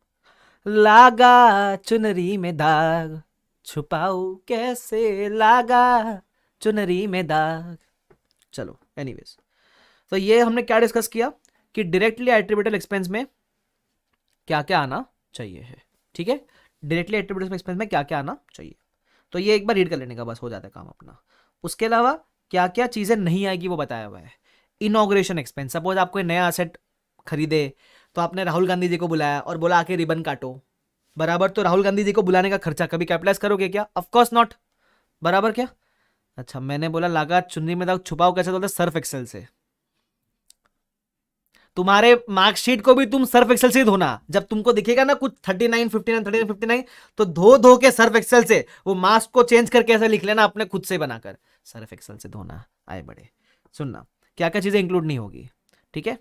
लागा चुनरी में दाग, छुपाऊ कैसे लागा चुनरी में दाग। चलो एनीवेज, तो ये हमने क्या डिस्कस किया कि डायरेक्टली एट्रीब्यूटेबल एक्सपेंस में क्या क्या आना चाहिए है, ठीक है। डायरेक्टली एट्रीब्यूटेबल एक्सपेंस में क्या क्या आना चाहिए, तो ये एक बार रीड कर लेने का बस हो जाता है काम अपना। उसके अलावा क्या क्या चीजें नहीं आएगी वो बताया हुआ है। इनॉग्रेशन एक्सपेंस, सपोज आप कोई नया असेट खरीदे तो आपने राहुल गांधी जी को बुलाया और बोला आके रिबन काटो, बराबर। तो राहुल गांधी जी को बुलाने का खर्चा कभी कैपिटलाइज करोगे क्या? ऑफकोर्स नॉट, बराबर क्या? अच्छा, मैंने बोला लागा चुन्नी में दाग छुपाओ कैसे, बोलते सर्फ एक्सेल से। तुम्हारे मार्कशीट को भी तुम सर्फ एक्सेल से ही धोना। जब तुमको दिखेगा ना कुछ 39 59 39 59, तो धो धो के सर्फ एक्सेल से वो मार्क्स को चेंज करके ऐसे लिख लेना अपने खुद से बनाकर, सर्फ एक्सेल से धोना। आए बड़े सुनना क्या क्या चीजें इंक्लूड नहीं होगी, ठीक है।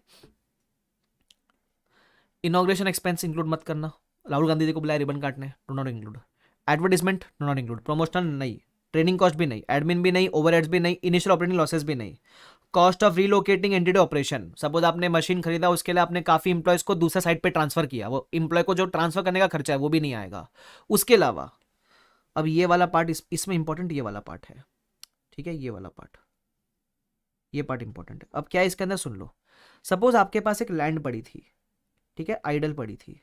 इनॉग्रेशन एक्सपेंस इंक्लूड मत करना, राहुल गांधी जी को बुलाया रिबन काटने, do not include. Advertisement do not include, promotional नहीं, ट्रेनिंग कॉस्ट भी नहीं, एडमिन भी नहीं, ओवरहेड्स भी नहीं, इनिशियल ऑपरेटिंग लॉसेस भी नहीं। Cost of relocating entity operation, suppose आपने मशीन खरीदा, उसके लिए आपने काफी इंप्लॉयज को दूसरे साइड पे ट्रांसफर किया, वो इंप्लॉय को जो ट्रांसफर करने का खर्चा है वो भी नहीं आएगा। उसके अलावा अब ये वाला पार्ट इसमें इंपॉर्टेंट ये वाला पार्ट है, ठीक है। ये वाला पार्ट, ये पार्ट इंपॉर्टेंट है। अब क्या है इसके अंदर सुन लो, सपोज आपके पास एक लैंड पड़ी थी, ठीक है, आइडल पड़ी थी।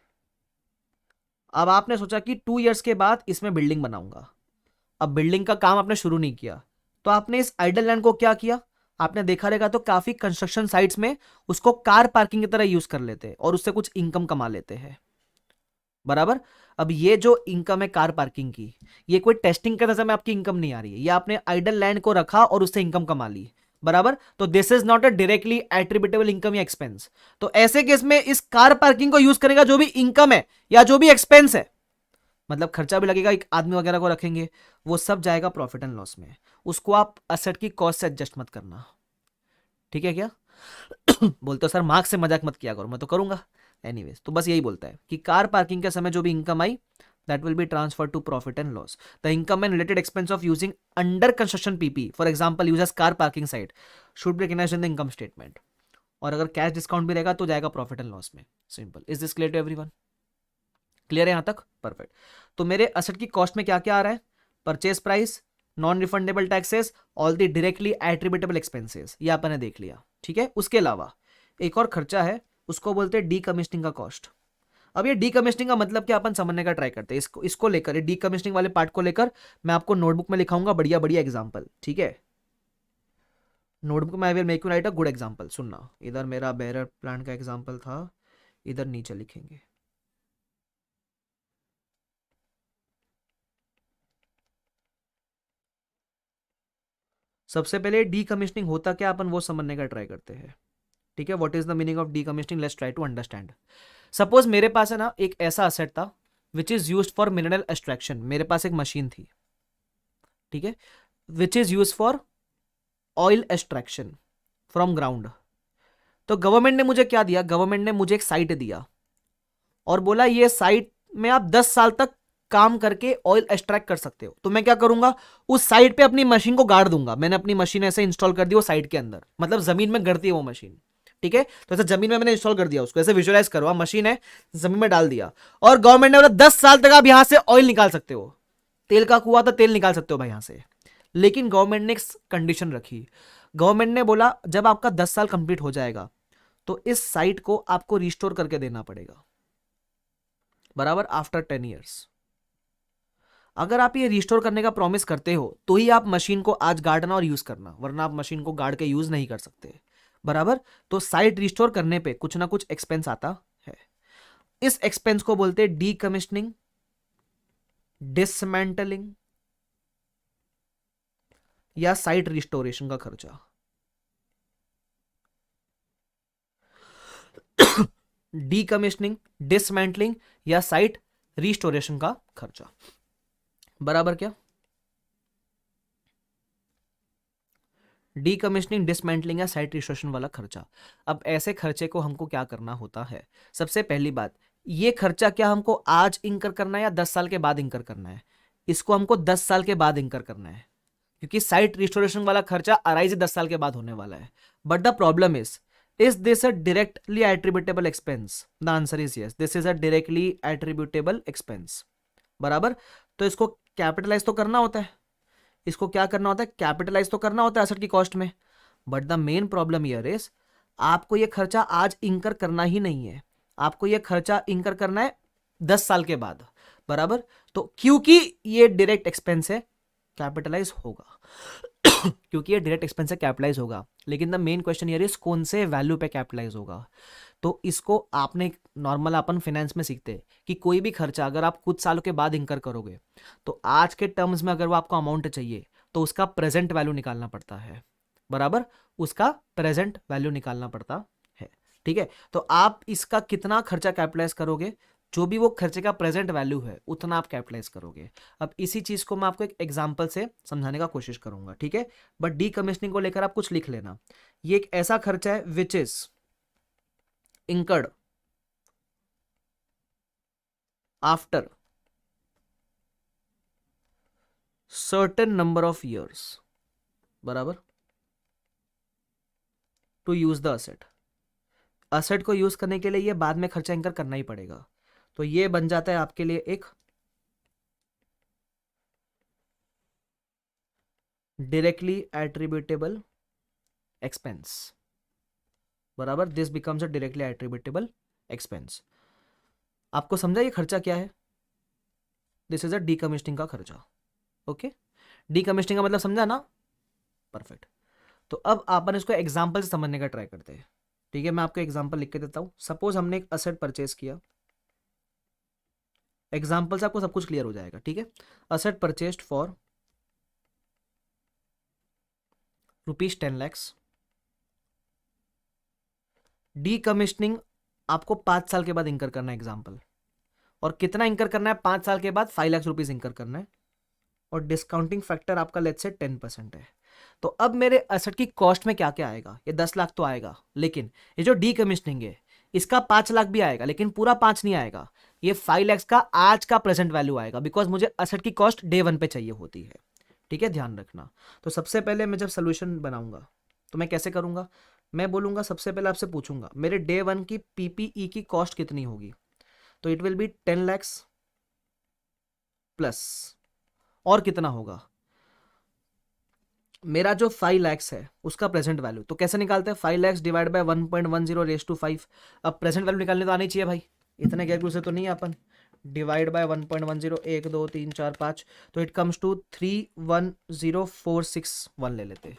अब आपने सोचा कि 2 इयर्स के बाद इसमें बिल्डिंग बनाऊंगा। अब बिल्डिंग का काम आपने शुरू नहीं किया, तो आपने इस आइडल लैंड को क्या किया, आपने देखा रहेगा तो काफी कंस्ट्रक्शन साइट्स में उसको कार पार्किंग की तरह यूज कर लेते हैं और उससे कुछ इनकम कमा लेते हैं, बराबर। अब ये जो इनकम है कार पार्किंग की, ये कोई टेस्टिंग के समय आपकी इनकम नहीं आ रही है, ये आपने आइडल लैंड को रखा और उससे इनकम कमा ली, बराबर। तो this is not a directly attributable income या एक्सपेंस। तो ऐसे केस में इस कार पार्किंग को यूज करेगा जो भी इनकम है या जो भी एक्सपेंस है, मतलब खर्चा भी लगेगा, एक आदमी वगैरह को रखेंगे, वो सब जाएगा प्रॉफिट एंड लॉस में। उसको आप असेट की कॉस्ट से एडजस्ट मत करना, ठीक है क्या? बोलते हो सर मार्क्स से मजाक मत किया करो, मैं तो करूंगा एनीवेज। तो बस यही बोलता है कि कार पार्किंग के समय जो भी income I that will be transferred to profit and loss. The income and related expense of using under construction PP, for example use as car parking site, should be recognized in the income statement. और अगर cash discount भी रहेगा तो जाएगा profit and loss में। Simple. Is this clear to everyone? Clear है यहां तक? परफेक्ट। तो मेरे असेट की कॉस्ट में क्या क्या आ रहा है, purchase price, non refundable taxes, all the directly attributable expenses, ये अपन ने देख लिया, ठीक है। उसके अलावा एक और खर्चा है, उसको बोलते हैं डीकमिशनिंग का कॉस्ट। अब ये डीकमिशनिंग का मतलब क्या अपन समझने का ट्राई करते हैं, इसको लेकर, डीकमिशनिंग वाले पार्ट को लेकर मैं आपको नोटबुक में लिखाऊंगा बढ़िया बढ़िया एग्जांपल, ठीक है। नोटबुक में I will make you right a good example. सुनना, इधर मेरा बेरर प्लांट का एग्जांपल था, इधर नीचे लिखेंगे। सबसे पहले डीकमिशनिंग होता क्या, अपन वो समझने का ट्राई करते हैं, ठीक है। What is the meaning of decommissioning, let's try to understand. Suppose मेरे पास है ना एक ऐसा असेट था which is used for mineral extraction, मेरे पास एक मशीन थी, ठीक है, which is used for oil extraction from ground. तो गवर्नमेंट ने मुझे क्या दिया, गवर्नमेंट ने मुझे एक साइट दिया और बोला ये साइट में आप 10 साल तक काम करके ऑयल एक्सट्रैक्ट कर सकते हो। तो मैं क्या करूंगा, उस साइट पे अपनी मशीन को गाड़ दूंगा। मैंने अपनी मशीन ऐसे इंस्टॉल कर दी वो साइट के अंदर, मतलब जमीन में गड़ती है वो मशीन, ठीक है। तो ऐसे जमीन में मैंने इंस्टॉल कर दिया उसको, ऐसे विजुअलाइज करो, मशीन है जमीन में डाल दिया, और गवर्नमेंट ने बोला 10 साल तक आप यहां से ऑयल निकाल सकते हो, तेल का कुआं था, तेल निकाल सकते हो भाई यहां से। लेकिन गवर्नमेंट ने एक कंडीशन रखी, गवर्नमेंट ने बोला जब आपका 10 साल कंप्लीट हो जाएगा तो इस साइट को आपको रिस्टोर करके देना पड़ेगा, बराबर, आफ्टर 10 ईयर्स। अगर आप ये रिस्टोर करने का प्रॉमिस करते हो तो ही आप मशीन को आज गाड़ना और यूज करना, वरना आप मशीन को गाड़ के यूज नहीं कर सकते, बराबर। तो साइट रिस्टोर करने पे कुछ ना कुछ एक्सपेंस आता है, इस एक्सपेंस को बोलते हैं डीकमिशनिंग, डिसमेंटलिंग या साइट रिस्टोरेशन का खर्चा। डीकमिशनिंग, डिसमेंटलिंग या साइट रिस्टोरेशन का खर्चा, बराबर क्या? डीकमिशनिंग, डिसमेंटलिंग या साइट रिस्टोरेशन वाला खर्चा। अब ऐसे खर्चे को हमको क्या करना होता है? सबसे पहली बात, ये खर्चा क्या हमको आज इंकर करना है या 10 साल के बाद इंकर करना है? इसको हमको 10 साल के बाद इंकर करना है, क्योंकि साइट रिस्टोरेशन वाला खर्चा अराइज 10 साल के बाद होने वाला है। But the problem is this a directly attributable expense? The answer is yes, this is a directly attributable expense, बराबर। तो इसको कैपिटलाइज तो करना होता है, इसको क्या करना होता है? कैपिटलाइज तो करना होता है एसेट की कॉस्ट में। But the main problem here is आपको ये खर्चा आज इंकर करना ही नहीं है, आपको ये खर्चा इंकर करना है 10 साल के बाद, बराबर। तो क्योंकि ये डायरेक्ट एक्सपेंस है, कैपिटलाइज होगा क्योंकि ये डायरेक्ट एक्सपेंस है, कैपिटलाइज होगा। लेकिन the main question here is कौन से वैल्यू पे कैपिटलाइज होगा? तो इसको आपने नॉर्मल अपन फाइनेंस में सीखते हैं कि कोई भी खर्चा अगर आप कुछ सालों के बाद इंकर करोगे तो आज के टर्म्स में अगर वो आपको अमाउंट चाहिए तो उसका प्रेजेंट वैल्यू निकालना पड़ता है, बराबर, उसका प्रेजेंट वैल्यू निकालना पड़ता है, ठीक है। तो आप इसका कितना खर्चा कैपिटलाइज करोगे, जो भी वो खर्चे का प्रेजेंट वैल्यू है उतना आप कैपिटलाइज करोगे। अब इसी चीज को मैं आपको एक एग्जांपल से समझाने का कोशिश करूंगा, ठीक है। बट डीकमिशनिंग को लेकर आप कुछ लिख लेना, ये एक ऐसा खर्चा है which is incurred after certain number of years, बराबर, to use the asset. Asset को यूज करने के लिए ये बाद में खर्चा इंकर करना ही पड़ेगा। तो ये बन जाता है आपके लिए एक डायरेक्टली एट्रीब्यूटेबल एक्सपेंस, बराबर, this becomes a directly attributable expense. आपको समझा ये खर्चा क्या है? दिस इज अ डीकमिशनिंग का खर्चा, ओके। डीकमिशनिंग का मतलब समझा ना? परफेक्ट। तो अब अपन इसको एग्जांपल से समझने का ट्राई करते हैं, ठीक है। मैं आपको एग्जांपल लिख के देता हूं। सपोज हमने एक असेट परचेज किया, एग्जांपल से आपको सब कुछ क्लियर हो जाएगा, ठीक है। Asset purchased for ₹10 lakhs, decommissioning आपको 5 साल के बाद इंकर करना है, एग्जाम्पल। और कितना इंकर करना है 5 साल के बाद? 5 लाख रुपीज इंकर करना है, और डिस्काउंटिंग फैक्टर आपका लेट्स से 10% है। तो अब मेरे असेट की कॉस्ट में क्या क्या आएगा? ये 10 लाख तो आएगा, लेकिन ये जो डीकमिशनिंग है इसका 5 लाख भी आएगा, लेकिन पूरा 5 नहीं आएगा, ये 5 लाख का आज का प्रेजेंट वैल्यू आएगा, बिकॉज मुझे असेट की कॉस्ट डे 1 पे चाहिए होती है, ठीक है, ध्यान रखना। तो सबसे पहले मैं जब सोल्यूशन बनाऊंगा तो मैं कैसे करूंगा? मैं बोलूंगा सबसे पहले आपसे पूछूंगा मेरे डे 1 की पीपीई की कॉस्ट कितनी होगी? तो it will B 10 lakhs plus, और कितना होगा? मेरा जो 5 lakhs है उसका प्रेजेंट वैल्यू। तो कैसे निकालते हैं? 5 lakhs divide by 1.10 raise to 5। अब प्रेजेंट वैल्यू निकालने तो आनी चाहिए भाई, इतने कैलकुलेट से तो नहीं अपन। डिवाइड बाय 1.10, 1 2 3 4 5, तो इट कम्स टू 310461 ले लेते हैं,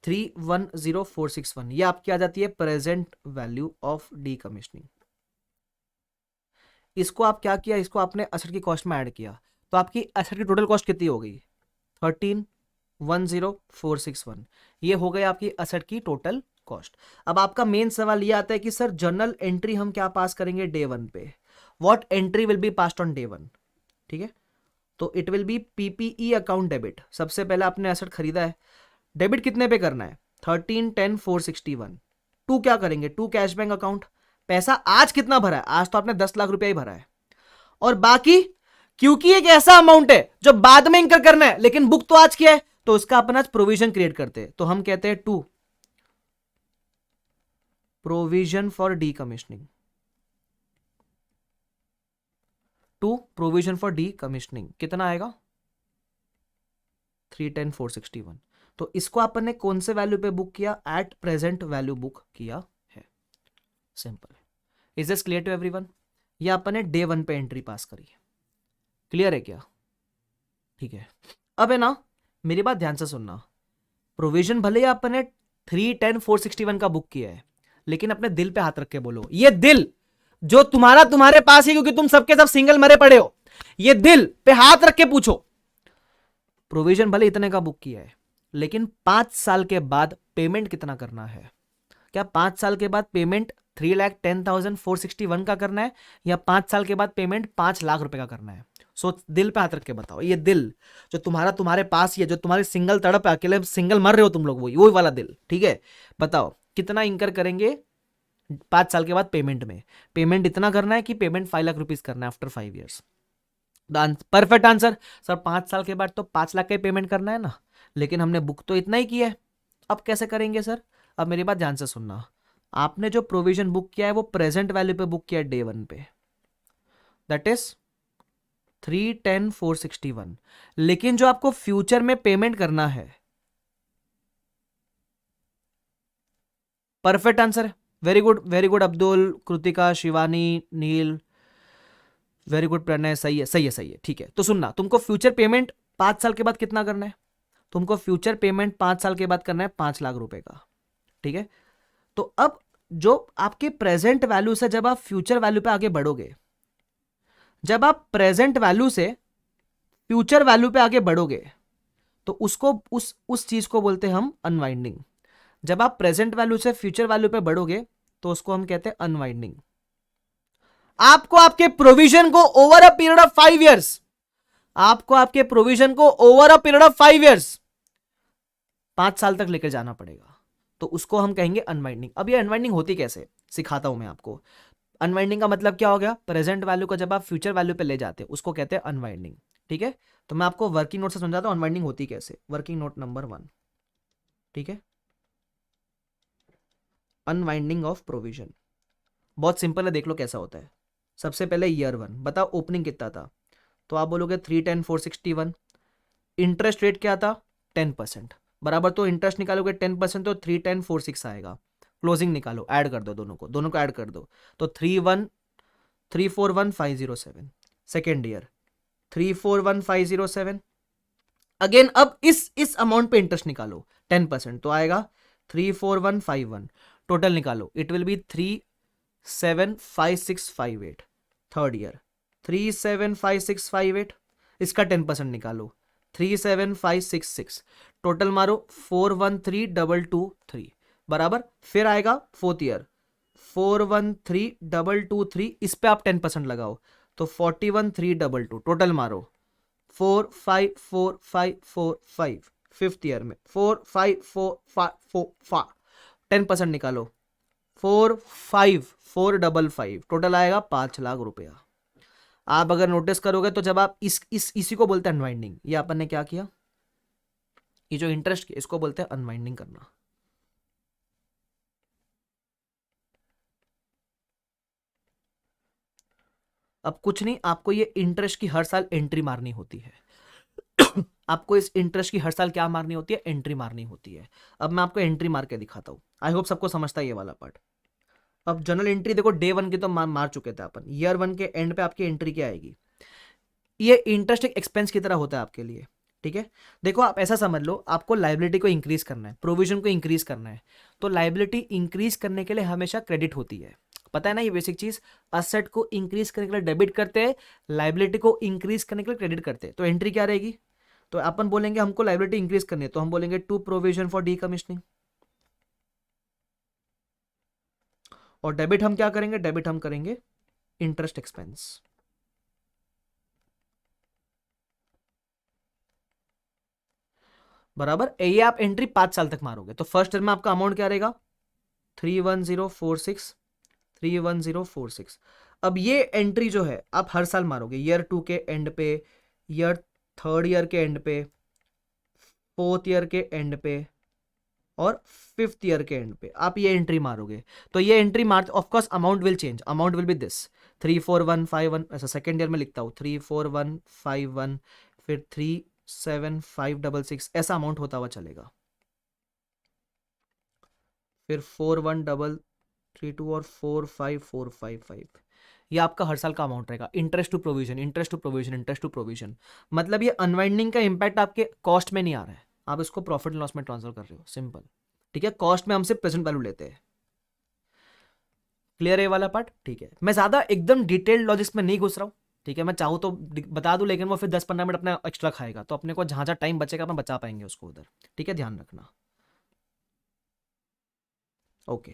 310461। ये आपकी आ जाती है प्रेजेंट वैल्यू ऑफ डीकमिशनिंग। इसको आप क्या किया? इसको आपने असेट की कॉस्ट में ऐड किया, तो आपकी असेट की टोटल कॉस्ट कितनी हो गई? 310461। ये हो गई आपकी असेट की टोटल कॉस्ट। अब आपका मेन सवाल ये आता है कि सर जर्नल एंट्री हम क्या पास करेंगे डे 1 पे? What entry will be passed on day 1? ठीक है, तो it will B PPE account debit. सबसे पहले आपने एसेट खरीदा है, डेबिट कितने पे करना है? 1310,461। टू क्या करेंगे? To cash bank account. पैसा आज कितना भरा है? आज तो आपने 10 लाख रुपया ही भरा है, और बाकी क्योंकि एक ऐसा अमाउंट है जो बाद में इंकर करना है लेकिन बुक तो आज किया है, तो उसका अपन आज प्रोविजन क्रिएट करते हैं। तो हम कहते हैं to provision for decommissioning, to provision for decommissioning कितना आएगा 310,461। तो इसको अपन ने कौन से वैल्यू पे बुक किया, एट प्रेजेंट वैल्यू बुक किया है। Simple. Is this clear to everyone? ये अपन ने डे 1 पे एंट्री पास करी है, क्लियर है क्या? ठीक है। अब है ना, मेरी बात ध्यान से सुनना, प्रोविजन भले ही अपन ने 310,461 का बुक किया है, लेकिन अपने दिल पे हाथ रख के बोलो, ये दिल जो तुम्हारे पास है, क्योंकि तुम सबके सब सिंगल मरे पड़े हो, ये दिल पे हाथ रख के पूछो, प्रोविजन भले इतने का बुक किया है, लेकिन 5 साल के बाद पेमेंट कितना करना है? क्या 5 साल के बाद पेमेंट 3,10,461 का करना है, या 5 साल के बाद पेमेंट 5 लाख रुपए का करना है? सो दिल पे हाथ रख के बताओ, ये दिल जो तुम्हारे पास ही है, जो तुम्हारी सिंगल तड़प है, अकेले सिंगल मर रहे हो तुम लोग, वही वाला दिल, ठीक है? बताओ कितना इंकर करेंगे 5 साल के बाद पेमेंट में? पेमेंट इतना करना है कि पेमेंट 5 लाख रुपीज करना है after 5 years. Perfect answer sir. 5 साल के बाद तो 5 लाख का ही पेमेंट करना है ना, लेकिन हमने बुक तो इतना ही किया है, अब कैसे करेंगे सर? अब मेरी बात ध्यान से सुनना, आपने जो प्रोविजन बुक किया है वो प्रेजेंट वैल्यू पे बुक किया है डे 1 पे, दैट इज 310,461, लेकिन जो आपको फ्यूचर में पेमेंट करना है, perfect answer. Very good Abdul, Kritika, Shivani, Neel, very good Pranay, सही है, सही है, सही है, ठीक है। तो सुनना, तुमको फ्यूचर पेमेंट 5 साल के बाद कितना करना है? तुमको फ्यूचर पेमेंट 5 साल के बाद करना है 5 लाख रुपए का, ठीक है? तो अब जो आपके प्रेजेंट वैल्यू से जब आप फ्यूचर वैल्यू पे आगे बढ़ोगे, जब आप प्रेजेंट वैल्यू से फ्यूचर वैल्यू पे आगे बढ़ोगे, तो उसको उस चीज को बोलते हैं हम अनवाइंडिंग। जब आप प्रेजेंट वैल्यू से फ्यूचर वैल्यू पे बढ़ोगे तो उसको हम कहते हैं अनवाइंडिंग। आपको आपके प्रोविजन को over a period of 5 years, आपको आपके प्रोविजन को over a period of 5 years 5 साल तक लेकर जाना पड़ेगा, तो उसको हम कहेंगे अनवाइंडिंग। अब ये अनवाइंडिंग होती कैसे, सिखाता हूं मैं आपको। अनवाइंडिंग का मतलब क्या हो गया, प्रेजेंट वैल्यू को जब आप फ्यूचर वैल्यू पे ले जाते हैं उसको कहते हैं अनवाइंडिंग, ठीक है? तो मैं आपको वर्किंग नोट से समझाता हूं अनवाइंडिंग होती कैसे। वर्किंग नोट नंबर 1, ठीक है? अनवाइंडिंग ऑफ प्रोविजन बहुत सिंपल है, देख लो कैसा होता है। सबसे पहले ईयर 1, बताओ ओपनिंग कितना था? तो आप बोलोगे 310,461। इंटरेस्ट रेट क्या था 10%, बराबर। तो इंटरेस्ट निकालोगे 10% तो 310,46 आएगा। क्लोजिंग निकालो, ऐड कर दो दोनों को ऐड कर दो, तो 341,507। Second year 341,507। अगेन अब इस अमाउंट पे इंटरेस्ट निकालो 10%, तो आएगा 34151। टोटल निकालो, it will B 375658। Third year 375658, इसका 10% निकालो 37566। टोटल मारो 413223 बराबर। फिर आएगा फोर्थ ईयर 413223, इस पे आप 10% लगाओ तो 41,322। टोटल मारो 454545। फिफ्थ ईयर में 454545, 10% निकालो 45,455। टोटल आएगा 5 लाख रुपया। आप अगर नोटिस करोगे तो जब आप इसी को बोलते हैं अनवाइंडिंग। ये अपन ने क्या किया, ये जो इंटरेस्ट किया इसको बोलते हैं अनवाइंडिंग करना। अब कुछ नहीं, आपको ये इंटरेस्ट की हर साल एंट्री मारनी होती है। आपको इस इंटरेस्ट की हर साल क्या मारनी होती है, एंट्री मारनी होती है। अब मैं आपको एंट्री मार के दिखाता हूं, आई होप सबको समझता है ये वाला पार्ट। अब जनरल एंट्री देखो, डे 1 की तो मार चुके थे अपन। ईयर 1 के एंड पे आपकी एंट्री क्या आएगी, ये इंटरेस्ट एक एक्सपेंस की तरह होता है आपके लिए, ठीक है? देखो आप ऐसा समझ लो, आपको लायबिलिटी को इंक्रीज करना है, प्रोविजन को इंक्रीज करना है, तो लायबिलिटी इंक्रीज करने के लिए हमेशा क्रेडिट होती है, पता है ना ये बेसिक चीज। असेट को इंक्रीज करने के लिए डेबिट करते हैं, लायबिलिटी को इंक्रीज करने के लिए क्रेडिट करते हैं। तो एंट्री क्या रहेगी, तो अपन बोलेंगे हमको लायबिलिटी इंक्रीज करनी है, तो हम बोलेंगे टू प्रोविजन फॉर डीकमीशनिंग। और डेबिट हम क्या करेंगे, डेबिट हम करेंगे इंटरेस्ट एक्सपेंस। बराबर। ये आप एंट्री 5 साल तक मारोगे, तो फर्स्ट ईयर में आपका अमाउंट क्या रहेगा 31046, 31046। अब ये एंट्री जो है आप हर साल मारोगे, ईयर 2 के एंड पे, ईयर थर्ड ईयर के एंड पे, फोर्थ ईयर के एंड पे, और 5th ईयर के एंड पे आप ये एंट्री मारोगे, तो ये एंट्री मार, of course amount will change, amount will be this 34151, ऐसा सेकेंड ईयर में लिखता हूँ 34151, फिर 37566, ऐसा अमाउंट होता हुआ चलेगा, फिर 41332 और 45455, ये आपका हर साल का अमाउंट रहेगा। Interest to provision, interest to provision, interest to provision, मतलब ये अनवाइंडिंग का इंपैक्ट आपके कॉस्ट में नहीं आ रहा है, आप इसको प्रॉफिट एंड लॉस में ट्रांसफर कर रहे हो, सिंपल। ठीक है, कॉस्ट में हम सिर्फ प्रेजेंट वैल्यू लेते हैं। क्लियर है ये वाला पार्ट? ठीक है, मैं ज्यादा एकदम डिटेल्ड लॉजिक्स में नहीं घुस रहा हूँ, ठीक है, मैं चाहूँ तो बता दूं, लेकिन वो फिर 10-15 मिनट अपना एक्स्ट्रा खाएगा, तो अपने को जहां जहां टाइम बचेगा अपन बचा पाएंगे उसको उधर। ठीक है, ध्यान रखना। ओके,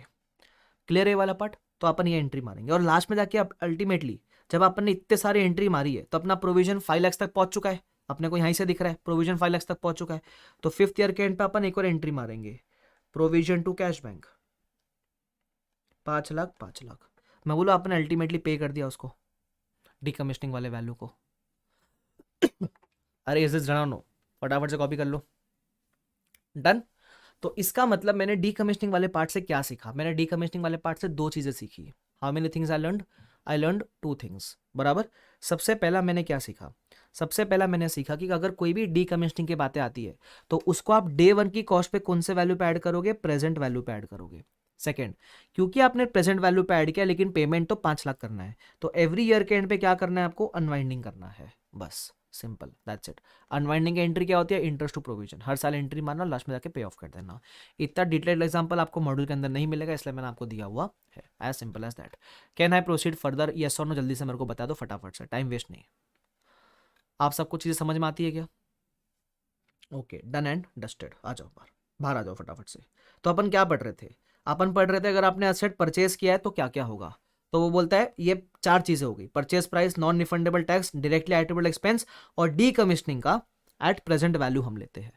क्लियर है ये वाला पार्ट? तो अपन ये एंट्री मारेंगे और लास्ट में जाके अब अल्टीमेटली जब अपन ने इतने सारे एंट्री मारी है तो अपना प्रोविजन 5 लाख तक पहुंच चुका है, अपने को यहीं से दिख रहा है प्रोविजन 5 लाख तक पहुंच चुका है। तो 5th ईयर के एंड पे अपन एक और एंट्री मारेंगे, provision to cash bank 5 lakh 5 lakh. मैं बोला आपने अल्टीमेटली पे कर दिया उसको, डीकमिशनिंग वाले वैल्यू को। अरे इज दिस डन? नो, फटाफट से कॉपी कर लो। डन। तो इसका मतलब मैंने डीकमिशनिंग वाले पार्ट से क्या सीखा? मैंने डीकमिशनिंग वाले पार्ट से 2 चीजें सीखी। How many things I learned? I learned 2 things, बराबर। सबसे पहला मैंने क्या सीखा? सबसे पहला मैंने सीखा कि अगर कोई भी डीकमिशनिंग की बातें आती है तो उसको आप डे 1 की कॉस्ट पे कौन से वैल्यू पे ऐड करोगे? प्रेजेंट वैल्यू पे ऐड करोगे। सेकेंड, क्योंकि आपने प्रेजेंट वैल्यू पे ऐड किया लेकिन पेमेंट तो 5 लाख करना है, तो एवरी ईयर के एंड पे क्या करना है आपको? अनवाइंडिंग करना है, बस सिंपल, दैट्स इट। अनवाइंडिंग की एंट्री क्या होती है? इंटरेस्ट टू प्रोविजन, हर साल एंट्री मारना, लास्ट में जाके पे ऑफ कर देना। इतना डिटेल्ड एग्जांपल आपको मॉड्यूल के अंदर नहीं मिलेगा, इसलिए मैंने आपको दिया हुआ है, as simple as that. Can I proceed further? Yes और नो, जल्दी से मेरे को बता दो फटाफट से, टाइम वेस्ट नहीं। आप सबको चीजें समझ में आती है क्या? Okay, done and dusted. आ जाओ बाहर, बाहर आ जाओ फटाफट से। तो अपन क्या पढ़ रहे थे? अपन पढ़ रहे थे अगर आपने एसेट परचेज किया है तो क्या क्या होगा। तो वो बोलता है ये 4 चीजें हो गई, purchase price, non refundable tax, directly attributable expense और डीकमिशनिंग का एट प्रेजेंट वैल्यू हम लेते हैं।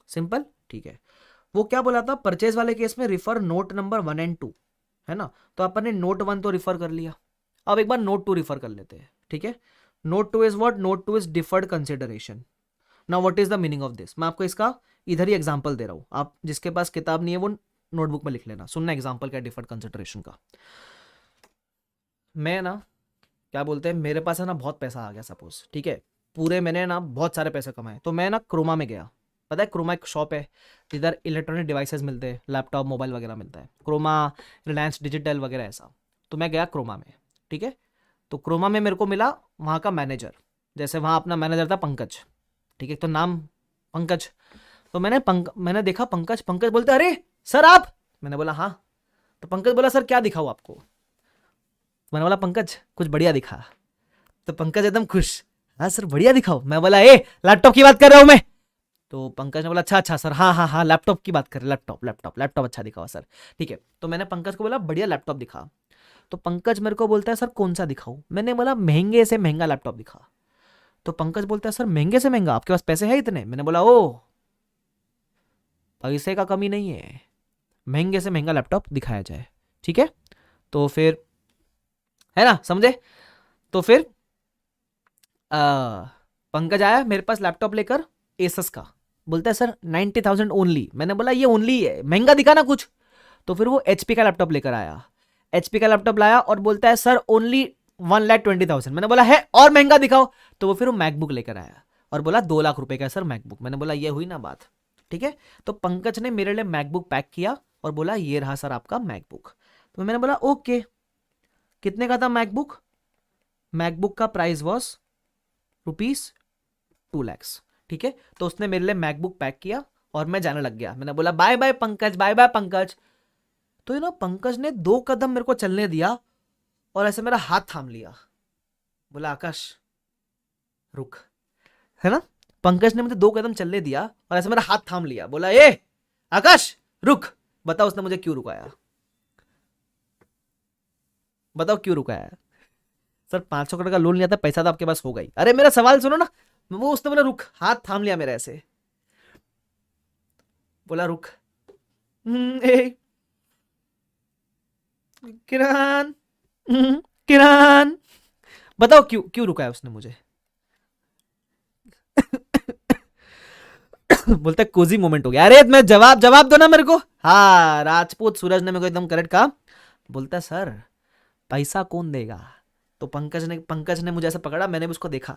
सिंपल, ठीक है। वो क्या बोला था? परचेज वाले केस में रिफर नोट नंबर 1 एंड 2, है ना। तो अपन ने नोट 1 तो रिफर कर लिया, अब एक बार नोट 2 रिफर कर लेते हैं, ठीक है। Note 2 is what? Note 2 is deferred consideration. Now what is the meaning of this? मैं आपको इसका इधर ही एग्जांपल दे रहा हूं, आप जिसके पास किताब नहीं है वो नोटबुक में लिख लेना। सुनना एग्जांपल क्या डिफर्ड कंसिडरेशन का। मैं ना, क्या बोलते हैं, मेरे पास है ना बहुत पैसा आ गया सपोज, ठीक है, पूरे मैंने ना बहुत सारे पैसे कमाए, तो मैं ना क्रोमा में गया। पता है क्रोमा एक शॉप है जिधर इलेक्ट्रॉनिक डिवाइसेस मिलते हैं, लैपटॉप मोबाइल वगैरह मिलता है, क्रोमा, रिलायंस डिजिटल वगैरह ऐसा। तो मैं गया क्रोमा में, ठीक है। तो क्रोमा में मेरे को मिला वहाँ का मैनेजर, जैसे वहाँ अपना मैनेजर था पंकज, ठीक है, तो नाम पंकज। तो मैंने देखा पंकज, पंकज बोलते अरे सर आप, मैंने बोला हाँ। तो पंकज बोला सर क्या दिखाऊं आपको? मैंने बोला पंकज कुछ बढ़िया दिखा। तो पंकज एकदम खुश, हाँ सर बढ़िया दिखाओ। मैं बोला ए लैपटॉप की बात कर रहा हूँ मैं। तो पंकज ने बोला अच्छा अच्छा सर, हाँ हाँ हाँ लैपटॉप की बात कर रहे, लैपटॉप लैपटॉप लैपटॉप अच्छा दिखाओ सर, ठीक है। तो मैंने पंकज को बोला बढ़िया लैपटॉप दिखा। तो पंकज मेरे को बोलता है सर कौन सा दिखाऊं? मैंने बोला महंगे से महंगा लैपटॉप दिखा। तो पंकज बोलता है सर महंगे से महंगा, आपके पास पैसे है इतने? मैंने बोला ओ पैसे का कमी नहीं है, महंगे से महंगा लैपटॉप दिखाया जाए, ठीक है। तो फिर है ना, समझे? तो फिर पंकज आया मेरे पास लैपटॉप लेकर, एसस का, बोलता है सर 90,000 ओनली। मैंने बोला ये ओनली है, महंगा दिखा ना कुछ। तो फिर वो एचपी का लैपटॉप लेकर आया, एचपी का लैपटॉप लाया और बोलता है सर ओनली 1,20,000। मैंने बोला है और महंगा दिखाओ। तो वो फिर वो मैकबुक लेकर आया और बोला 2 लाख रुपए का सर मैकबुक। मैंने बोला ये हुई ना बात, ठीक है। तो पंकज ने मेरे लिए मैकबुक पैक किया और बोला ये रहा सर आपका मैकबुक। तो मैंने बोला ओके, कितने का था मैकबुक? मैकबुक का प्राइस वॉज ₹2 लाख, ठीक है। तो उसने मेरे लिए मैकबुक पैक किया और मैं जाने लग गया। मैंने बोला bye bye Pankaj, bye bye Pankaj. तो यू नो पंकज ने 2 कदम मेरे को चलने दिया और ऐसे मेरा हाथ थाम लिया, बोला आकाश रुक, है ना। पंकज ने मुझे 2 कदम चलने दिया और ऐसे मेरा हाथ थाम लिया, बोला ए आकाश रुक। बताओ उसने मुझे क्यों रुकाया? बताओ क्यों रुकाया? सर 500 करोड़ का लोन लिया था, पैसा तो आपके पास हो गई। अरे मेरा सवाल सुनो ना। वो उसने बोला रुक, हाथ थाम लिया मेरा ऐसे, बोला रुक। ए किरण, किरण, बताओ क्यों क्यों रुकाया उसने मुझे? बोलता है कोजी मोमेंट हो गया। अरे मैं जवाब दो ना मेरे को। हाँ, राजपूत सूरज ने मेरे को एकदम करेक्ट कहा। बोलता है सर पैसा कौन देगा? तो पंकज ने मुझे ऐसा पकड़ा, मैंने भी उसको देखा,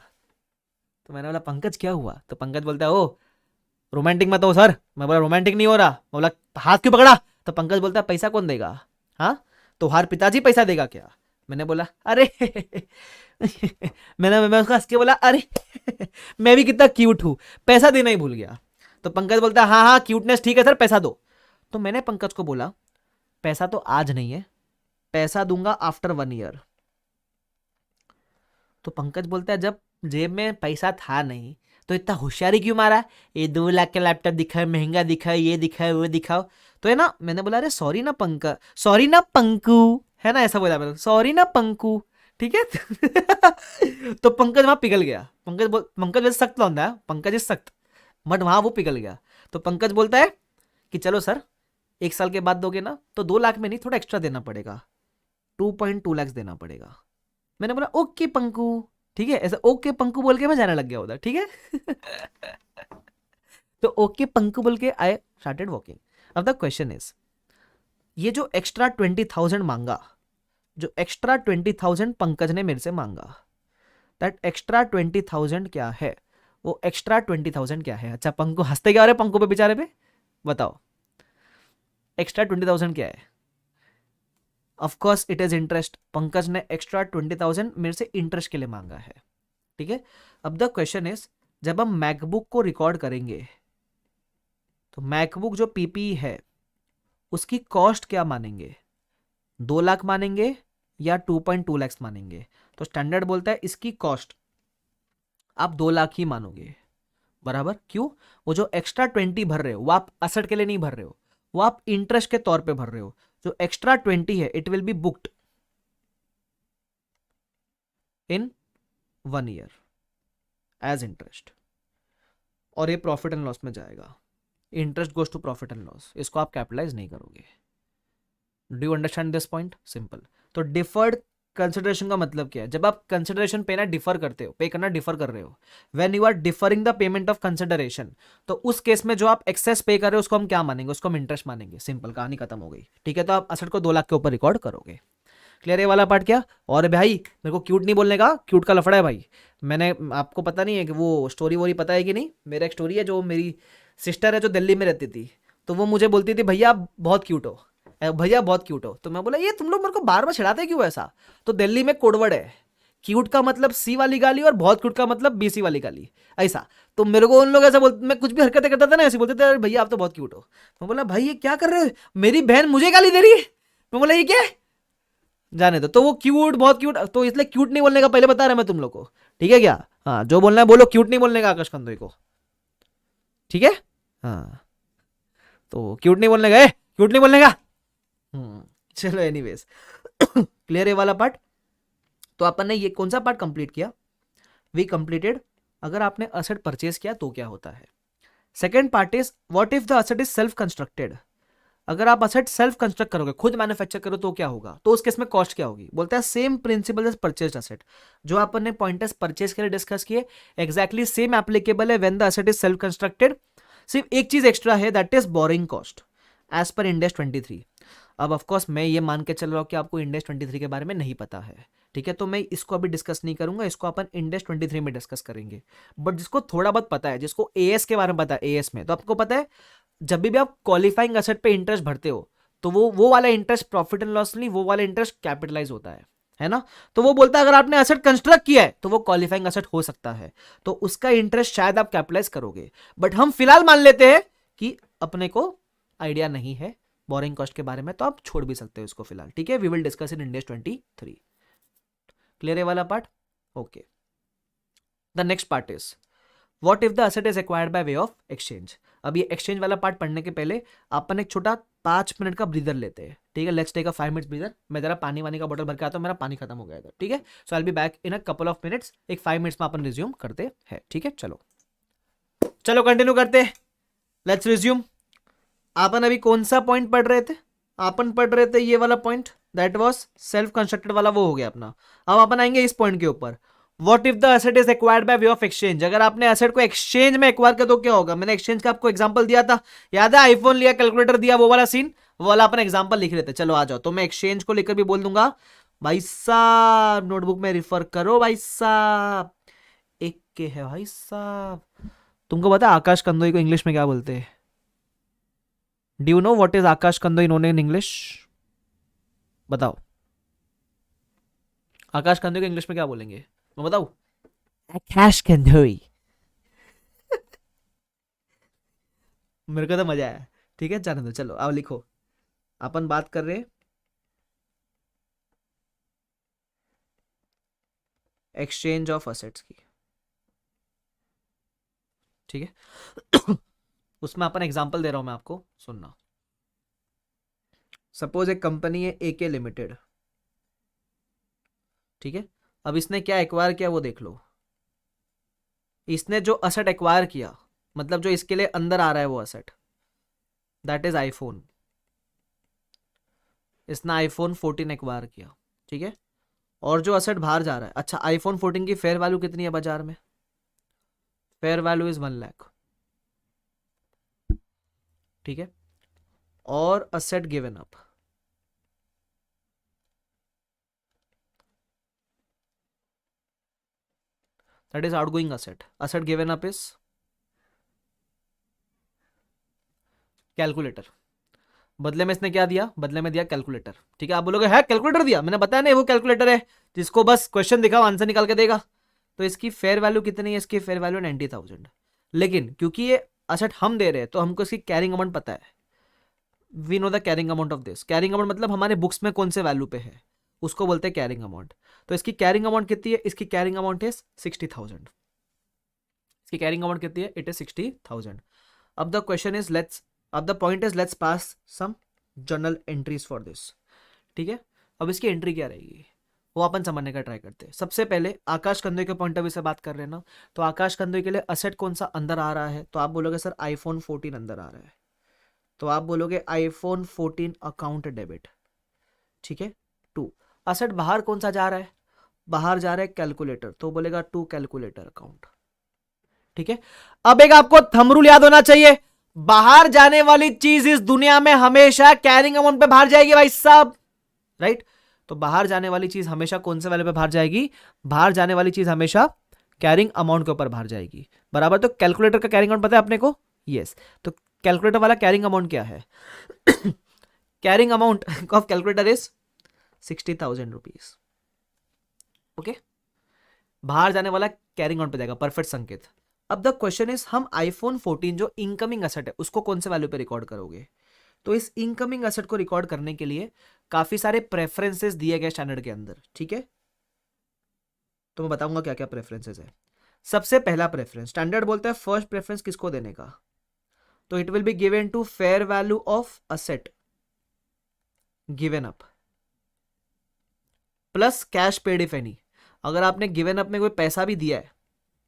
तो मैंने बोला पंकज क्या हुआ? तो पंकज बोलता है ओ रोमांटिक मत हो सर। मैं बोला रोमांटिक नहीं हो रहा। मैं बोला हाथ क्यों पकड़ा? तो पंकज बोलता है पैसा कौन देगा? हाँ, तुम्हारे पिताजी पैसा देगा क्या? मैंने बोला अरे मैं उसको हंस के बोला अरे मैं भी कितना क्यूट हूं, पैसा देना ही भूल गया। तो पंकज बोलता है हाँ हाँ क्यूटनेस ठीक है सर, पैसा दो। तो मैंने पंकज को बोला पैसा तो आज नहीं है, पैसा दूंगा आफ्टर 1 ईयर। तो पंकज बोलता है जब जेब में पैसा था नहीं तो इतना होशियारी क्यों मारा? ये 2 लाख का लैपटॉप दिखाए, महंगा दिखाए, ये दिखाए वो दिखाओ। तो है ना, मैंने बोला अरे सॉरी ना पंकज, सॉरी ना पंकू, है ना, ऐसा बोला मैंने, सॉरी ना पंकू, ठीक है। तो पंकज वहां पिघल गया। पंकज वैसे सख्त लौंडा है, पंकज इज सख्त, बट वहां वो पिघल गया। तो पंकज बोलता है कि चलो सर 1 साल के बाद दोगे ना तो 2 लाख में नहीं, थोड़ा एक्स्ट्रा देना पड़ेगा, 2.2 लाख देना पड़ेगा। मैंने बोला ओके पंकू, ठीक है, ऐसा ओके पंकू बोल के मैं जाने लग गया उधर, ठीक है। तो ओके पंकू बोल के आई स्टार्टेड वॉकिंग। अब द क्वेश्चन इज, ये जो एक्स्ट्रा 20,000 मांगा, जो एक्स्ट्रा 20,000 पंकज ने मेरे से मांगा, दैट एक्स्ट्रा 20,000 क्या है? वो एक्स्ट्रा 20,000 क्या है? अच्छा पंकू हंसते क्या हो रहे पंकू पे बेचारे पे, बताओ एक्स्ट्रा 20,000 क्या है? Of course it is interest. Pankaj ने एक्स्ट्रा 20,000 मेरे से इंटरेस्ट के लिए मांगा है, ठीक है। अब द क्वेश्चन इज, जब हम मैकबुक को रिकॉर्ड करेंगे तो मैकबुक जो पीपी है उसकी कॉस्ट क्या मानेंगे? 2 लाख मानेंगे या 2.2 लाख मानेंगे? तो स्टैंडर्ड बोलता है इसकी कॉस्ट आप 2 लाख ही मानोगे, बराबर। क्यों? वो जो एक्स्ट्रा 20 भर रहे हो वो आप असेट के लिए नहीं भर रहे हो, वो आप इंटरेस्ट के तौर पे भर रहे हो। जो एक्स्ट्रा 20 है it will be booked in 1 year as interest, और ये प्रॉफिट एंड लॉस में जाएगा। Interest goes to profit and loss, इसको आप कैपिटलाइज नहीं करोगे। Do you understand this point? Simple. तो डिफर्ड कंसिडरेशन का मतलब क्या है? जब आप कंसिडरेशन पे ना डिफर करते हो, पे करना डिफर कर रहे हो, when you are deferring the payment of consideration, तो उस केस में जो आप एक्सेस पे कर रहे हो उसको हम क्या मानेंगे? उसको हम इंटरेस्ट मानेंगे। सिंपल, कहानी खत्म हो गई, ठीक है। तो आप असेट को 2 लाख के ऊपर रिकॉर्ड करोगे। क्लियर है ये वाला पार्ट क्या? और भाई मेरे को क्यूट नहीं बोलने का, क्यूट का लफड़ा है भाई। मैंने आपको पता नहीं है कि वो स्टोरी वोरी पता है कि नहीं? मेरा एक स्टोरी है, जो मेरी सिस्टर है जो दिल्ली में रहती थी, तो वो मुझे बोलती थी भैया आप बहुत क्यूट हो, भैया बहुत क्यूट हो। तो मैं बोला ये तुम लोग मेरे को बार बार चिढ़ाते क्यों ऐसा? तो दिल्ली में कोडवर्ड है, क्यूट का मतलब सी वाली गाली और बहुत क्यूट का मतलब बीसी वाली गाली, ऐसा। तो मेरे को उन लोग ऐसा बोलते, मैं कुछ भी हरकतें करता था ना ऐसे बोलते थे अरे भैया आप तो बहुत क्यूट हो। मैं बोला भाई ये क्या कर रहे हो, मेरी बहन मुझे गाली दे रही है। मैं बोला ये क्या है, जाने दो। तो वो क्यूट, बहुत क्यूट, तो इसलिए क्यूट नहीं बोलने का पहले बता रहा मैं तुम लोग को, ठीक है क्या? हाँ, जो बोलना है बोलो, क्यूट नहीं बोलने का आकाश कंदोई को, ठीक है। हाँ, तो क्यूट नहीं बोलने का, क्यूट नहीं बोलने का। चलो एनीवेज, क्लियर है वाला पार्ट। तो अपन ने ये कौन सा पार्ट कंप्लीट किया? वी कंप्लीटेड अगर आपने असेट परचेज किया तो क्या होता है। Second part is what if the asset is self constructed. अगर आप असेट सेल्फ कंस्ट्रक्ट करोगे, खुद मैन्युफैक्चर करो तो क्या होगा? तो उस केस में कॉस्ट क्या होगी? बोलता है same principle as purchase asset. जो अपन ने पॉइंटर्स परचेज के लिए डिस्कस किए एग्जैक्टली सेम एप्लीकेबल है when the asset is self constructed. सिर्फ एक चीज एक्स्ट्रा है, that is borrowing cost as per index 23। अब ऑफकोर्स मैं ये मान के चल रहा हूँ कि आपको इंडेक्स 23 के बारे में नहीं पता है, ठीक है, तो मैं इसको अभी डिस्कस नहीं करूंगा, इसको अपन इंडेक्स 23 में डिस्कस करेंगे। बट जिसको थोड़ा बहुत पता है, जिसको एएस के बारे में पता है, एएस में तो आपको पता है जब भी आप क्वालिफाइंग असेट पे इंटरेस्ट भरते हो तो वो वाला इंटरेस्ट प्रॉफिट एंड लॉस नहीं, वो वाला इंटरेस्ट कैपिटलाइज होता है ना। तो वो बोलता है अगर आपने असेट कंस्ट्रक्ट किया है तो वो क्वालिफाइंग असेट हो सकता है, तो उसका इंटरेस्ट शायद आप कैपिटलाइज करोगे। बट हम फिलहाल मान लेते हैं कि अपने को आइडिया नहीं है बोरिंग कॉस्ट के बारे में, तो आप छोड़ भी सकते हो इसको फिलहाल, ठीक है। We will discuss in index 23। Clear है वाला part? Okay. The next part is what if the asset is acquired by way of exchange. अब ये एक्सचेंज वाला पार्ट पढ़ने के पहले अपन एक छोटा 5 मिनट का ब्रीदर लेते हैं, ठीक है। Let's take a 5 minutes breather. मैं जरा पानी वानी का बोतल भर के आता हूँ, मेरा पानी खत्म हो गया था, ठीक है। So I will be back in a couple of minutes. एक 5 मिनट्स में अपन रिज्यूम करते हैं, ठीक है। चलो चलो कंटिन्यू करते हैं, लेट्स रिज्यूम। अपन अभी कौन सा पॉइंट पढ़ रहे थे? अपन पढ़ रहे थे ये वाला point, that was self constructed वाला, वो हो गया अपना। अब अपन आएंगे इस पॉइंट के ऊपर, what if the asset is acquired by way of exchange, अगर आपने एसेट को एक्सचेंज में एक्वायर कर तो क्या होगा? मैंने एक्सचेंज का आपको एग्जांपल दिया था, याद है? आईफोन लिया, कैलकुलेटर दिया, वो वाला सीन, वो वाला अपन एग्जांपल लिख लेते। चलो आ जाओ, तो मैं एक्सचेंज को लेकर भी बोल दूंगा भाई साहब, नोटबुक में रिफर करो भाई साहब, एक के है भाई साहब। तुमको पता है आकाश कंदोई को इंग्लिश में क्या बोलते हैं? Do you know what is Akash Kandoi known in English? बताओ, आकाश कंदोई को इंग्लिश में क्या बोलेंगे? मैं बताऊं? आकाश कंदोई। मेरे को तो मजा आया। ठीक है, जाने दो, चलो अब लिखो। अपन बात कर रहे एक्सचेंज ऑफ असेट्स की, ठीक है? उसमें अपन एग्जांपल दे रहा हूं मैं आपको, सुनना। सपोज एक कंपनी है एके लिमिटेड, ठीक है? अब इसने क्या एक्वायर किया वो देख लो। इसने जो असेट एक्वायर किया, मतलब जो इसके लिए अंदर आ रहा है वो असेट, दैट इज आईफोन। इसने आईफोन 14 एक्वायर किया, ठीक है? और जो असेट बाहर जा रहा है, अच्छा आईफोन 14 की फेयर वैल्यू कितनी है बाजार में? फेयर वैल्यू इज 1 लाख, ठीक है? और asset given up, that is outgoing asset. Asset given up is calculator. बदले में इसने क्या दिया? बदले में दिया कैलकुलेटर, ठीक है? आप बोलोगे है कैलकुलेटर दिया, मैंने बताया नहीं वो कैलकुलेटर है जिसको बस क्वेश्चन दिखाओ आंसर निकाल के देगा। तो इसकी फेयर वैल्यू कितनी है? इसकी फेयर वैल्यू 90,000। लेकिन क्योंकि ये असेट हम दे रहे हैं तो हमको इसकी कैरिंग अमाउंट पता है। We know the carrying amount of this. Carrying amount मतलब हमारे बुक्स में कौन से वैल्यू पे है, उसको बोलते हैं कैरिंग अमाउंट। तो इसकी कैरिंग अमाउंट कितनी है? इसकी कैरिंग अमाउंट इज 60,000। इसकी कैरिंग अमाउंट कितनी है? It is 60,000। अब द क्वेश्चन इज अब the point is let's pass some journal entries for this, ठीक है? अब इसकी एंट्री क्या रहेगी वो अपन समझने का ट्राई करते हैं। सबसे पहले आकाश कंदोई के पॉइंट ऑफ व्यू से बात कर रहे हैं ना, तो आकाश कंदोई के लिए असेट कौन सा अंदर आ रहा है? तो आप बोलोगे सर आईफोन 14 अंदर आ रहा है, तो आप बोलोगे आईफोन 14 अकाउंट डेबिट, ठीक है? 2 असेट बाहर कौन सा जा रहा है? बाहर जा रहा है कैलकुलेटर, तो बोलेगा 2 कैलकुलेटर अकाउंट, ठीक है? अब एक आपको थंब रूल याद होना चाहिए, बाहर जाने वाली चीज इस दुनिया में हमेशा कैरिंग अमाउंट पे बाहर जाएगी भाई साहब, राइट? तो बाहर जाने वाली चीज हमेशा कौन से वाले पे बाहर जाएगी? बाहर जाने वाली चीज हमेशा कैरिंग अमाउंट के ऊपर बाहर जाएगी, बराबर? तो कैलकुलेटर का कैरिंग अमाउंट पता है अपने को? यस। तो कैलकुलेटर वाला कैरिंग अमाउंट क्या है? Carrying amount of calculator is 60,000 rupees, okay? बाहर जाने वाला कैरिंग अमाउंट पे जाएगा, परफेक्ट संकेत। अब द क्वेश्चन इज हम आईफोन 14 जो इनकमिंग एसेट है उसको कौन से वैल्यू पे रिकॉर्ड करोगे? तो इस इनकमिंग एसेट को रिकॉर्ड करने के लिए काफी सारे प्रेफरेंसेस दिए गए स्टैंडर्ड के अंदर, ठीक है? तो मैं बताऊंगा क्या क्या प्रेफरेंसेस है। सबसे पहला प्रेफरेंस, स्टैंडर्ड बोलता है फर्स्ट प्रेफरेंस किसको देने का? तो it will be given to fair value of asset given up plus cash paid if any. अगर आपने गिवन अप में कोई पैसा भी दिया है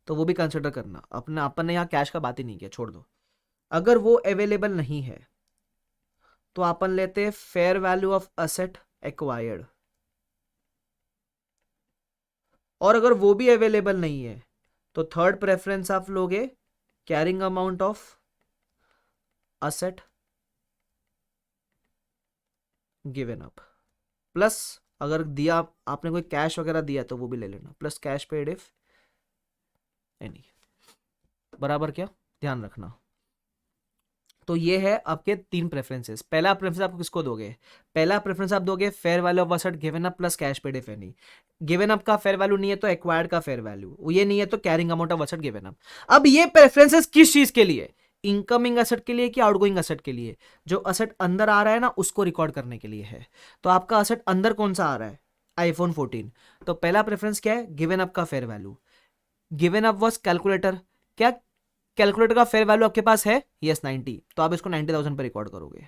तो वो भी कंसिडर करना। अपन ने यहां कैश का बात ही नहीं किया, छोड़ दो। अगर वो अवेलेबल नहीं है तो अपन लेते हैं fair value of asset acquired, और अगर वो भी अवेलेबल नहीं है तो थर्ड प्रेफरेंस आप लोगे carrying amount of asset given up plus, अगर दिया आपने कोई कैश वगैरह दिया तो वो भी ले लेना, plus cash paid if any, बराबर? क्या ध्यान रखना। तो ये है आपके 3 प्रेफरेंसेस। पहला प्रेफरेंस आप किसको दोगे? पहला प्रेफरेंस आप दोगे fair value of asset given up plus cash paid if any. Given up का फेयर वैल्यू नहीं है तो एक्वायर्ड का फेयर वैल्यू, ये नहीं है तो carrying amount of asset given up. अब ये प्रेफरेंसेस किस चीज के लिए? इनकमिंग असेट के लिए कि आउटगोइंग असेट के लिए? जो असेट अंदर आ रहा है ना उसको रिकॉर्ड करने के लिए है। तो आपका असेट अंदर कौन सा आ रहा है? आईफोन 14। तो पहला प्रेफरेंस क्या है? गिवन अप का fair value. Given up was calculator. क्या कैलकुलेटर का फेयर वैल्यू आपके पास है? यस 90, तो आप इसको 90,000 पे रिकॉर्ड करोगे।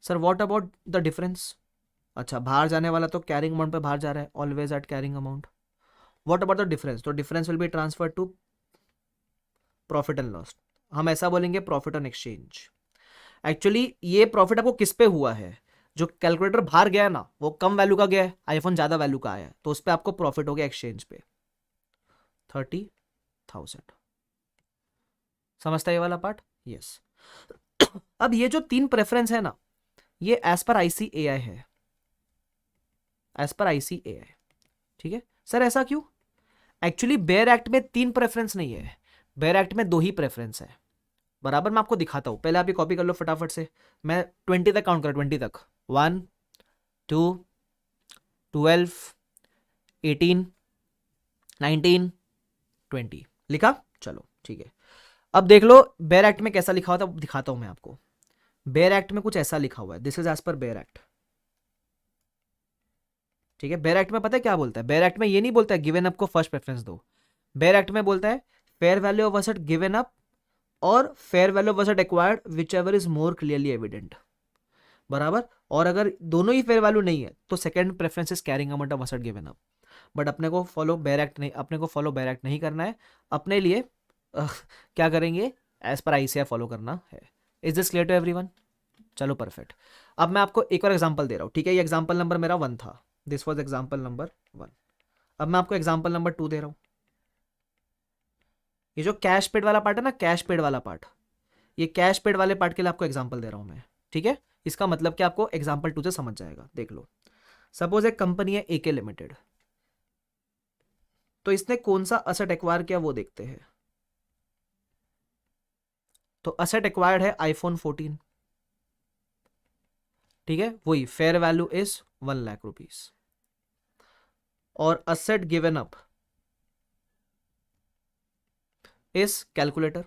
Sir what about the difference? अच्छा बाहर जाने वाला तो कैरिंग अमाउंट पे बाहर जा रहा है, always at carrying amount. What about the difference? तो difference will be transfer to profit and loss. हम ऐसा बोलेंगे प्रॉफिट ऑन एक्सचेंज। एक्चुअली ये प्रॉफिट आपको किस पे हुआ है? जो कैलकुलेटर बाहर गया है ना वो कम वैल्यू का गया है, आईफोन ज्यादा वैल्यू का आया है, तो उस पर आपको प्रॉफिट हो गया एक्सचेंज पे 30,000। समझता है ये वाला पार्ट? यस। अब ये जो 3 प्रेफरेंस है ना, ये एज पर ICAI है, एज पर ICAI। ठीक है सर, ऐसा क्यों? एक्चुअली बेयर एक्ट में 3 प्रेफरेंस नहीं है, बेयर एक्ट में 2 ही प्रेफरेंस है। बराबर, मैं आपको दिखाता हूं, पहले आप ये कॉपी कर लो फटाफट से। मैं 20 तक काउंट कर, 20 तक। 1 2 12 18 19 20 लिखा। चलो ठीक है, अब देख लो बेयर एक्ट में कैसा लिखा हुआ था, दिखाता हूं मैं आपको। बेयर एक्ट में कुछ ऐसा लिखा हुआ है, this is as per bare act. ठीक है, बेयर एक्ट में पता है क्या बोलता है? बेयर एक्ट में ये नहीं बोलता है गिवन अप को फर्स्ट प्रेफरेंस दो। बेयर एक्ट में बोलता है fair value of asset given up और fair value of asset acquired whichever is more clearly evident. बराबर, और अगर दोनों ही फेयर वैल्यू नहीं है तो second preference is carrying amount of asset given up. But अपने को फॉलो बेयर एक्ट नहीं, अपने को फॉलो बेयर एक्ट नहीं करना है, अपने लिए क्या करेंगे, एज पर ICAI फॉलो करना है। Is this clear to everyone? चलो परफेक्ट। अब मैं आपको एक और एग्जांपल दे रहा हूं, ठीक है? ये एग्जांपल नंबर मेरा 1 था, दिस वाज एग्जांपल नंबर 1। अब मैं आपको एग्जांपल नंबर 2 दे रहा हूं। ये जो कैश पेड वाला पार्ट है ना, कैश पेड वाला पार्ट, ये कैश पेड वाले पार्ट के लिए आपको एग्जांपल दे रहा हूं मैं। ठीक है, इसका मतलब कि आपको एग्जांपल 2 से समझ जाएगा। देख लो, सपोज एक कंपनी है AK लिमिटेड, तो इसने कौन सा असेट एक्वायर किया वो देखते हैं। तो असेट एक्वायर्ड है iPhone 14। ठीक है, वही fair value is 1 lakh rupees. और asset given up is calculator.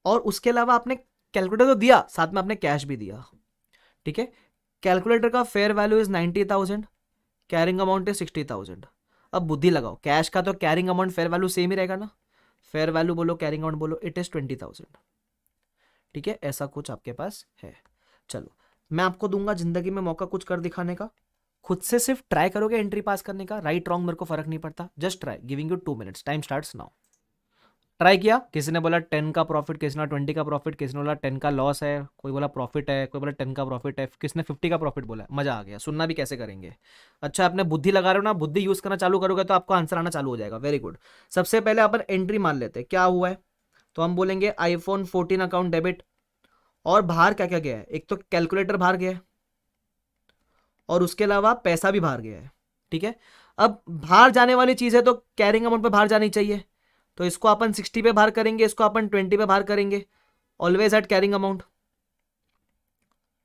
और उसके अलावा आपने कैलकुलेटर तो दिया, साथ में आपने कैश भी दिया। ठीक है, कैलकुलेटर का fair value is 90,000, carrying amount is 60,000। अब बुद्धि लगाओ, कैश का तो carrying amount fair value same ही रहेगा ना, फेयर वैल्यू बोलो कैरिंग अमाउंट बोलो, इट इज 20,000। ठीक है, ऐसा कुछ आपके पास है। चलो, मैं आपको दूंगा जिंदगी में मौका कुछ कर दिखाने का। खुद से सिर्फ ट्राई करोगे एंट्री पास करने का, राइट रॉन्ग मेरे को फर्क नहीं पड़ता, just try, giving you 2 minutes, time starts now. Try किया, किसी ने बोला 10 का प्रॉफिट, किसी ने 20 का प्रॉफिट, किसी ने बोला 10 का लॉस है, कोई बोला प्रॉफिट है, कोई बोला 10 का प्रॉफिट है, किसने 50 का प्रॉफिट बोला। मजा आ गया, सुनना भी कैसे करेंगे। अच्छा, आपने बुद्धि लगा रहे हो ना, बुद्धि यूज करना चालू करोगे तो आपको आंसर आना चालू हो जाएगा। Very good. सबसे पहले अपन एंट्री मान लेते हैं, क्या हुआ है? तो हम बोलेंगे iPhone 14 अकाउंट डेबिट। और बाहर क्या क्या गया है? एक तो कैलकुलेटर बाहर गया है, और उसके अलावा पैसा भी बाहर गया है। ठीक है, अब बाहर जाने वाली चीज है तो कैरिंग अमाउंट पे बाहर जानी चाहिए, तो इसको अपन 60 पे बाहर करेंगे, इसको अपन 20 पे बाहर करेंगे, ऑलवेज एट कैरिंग अमाउंट।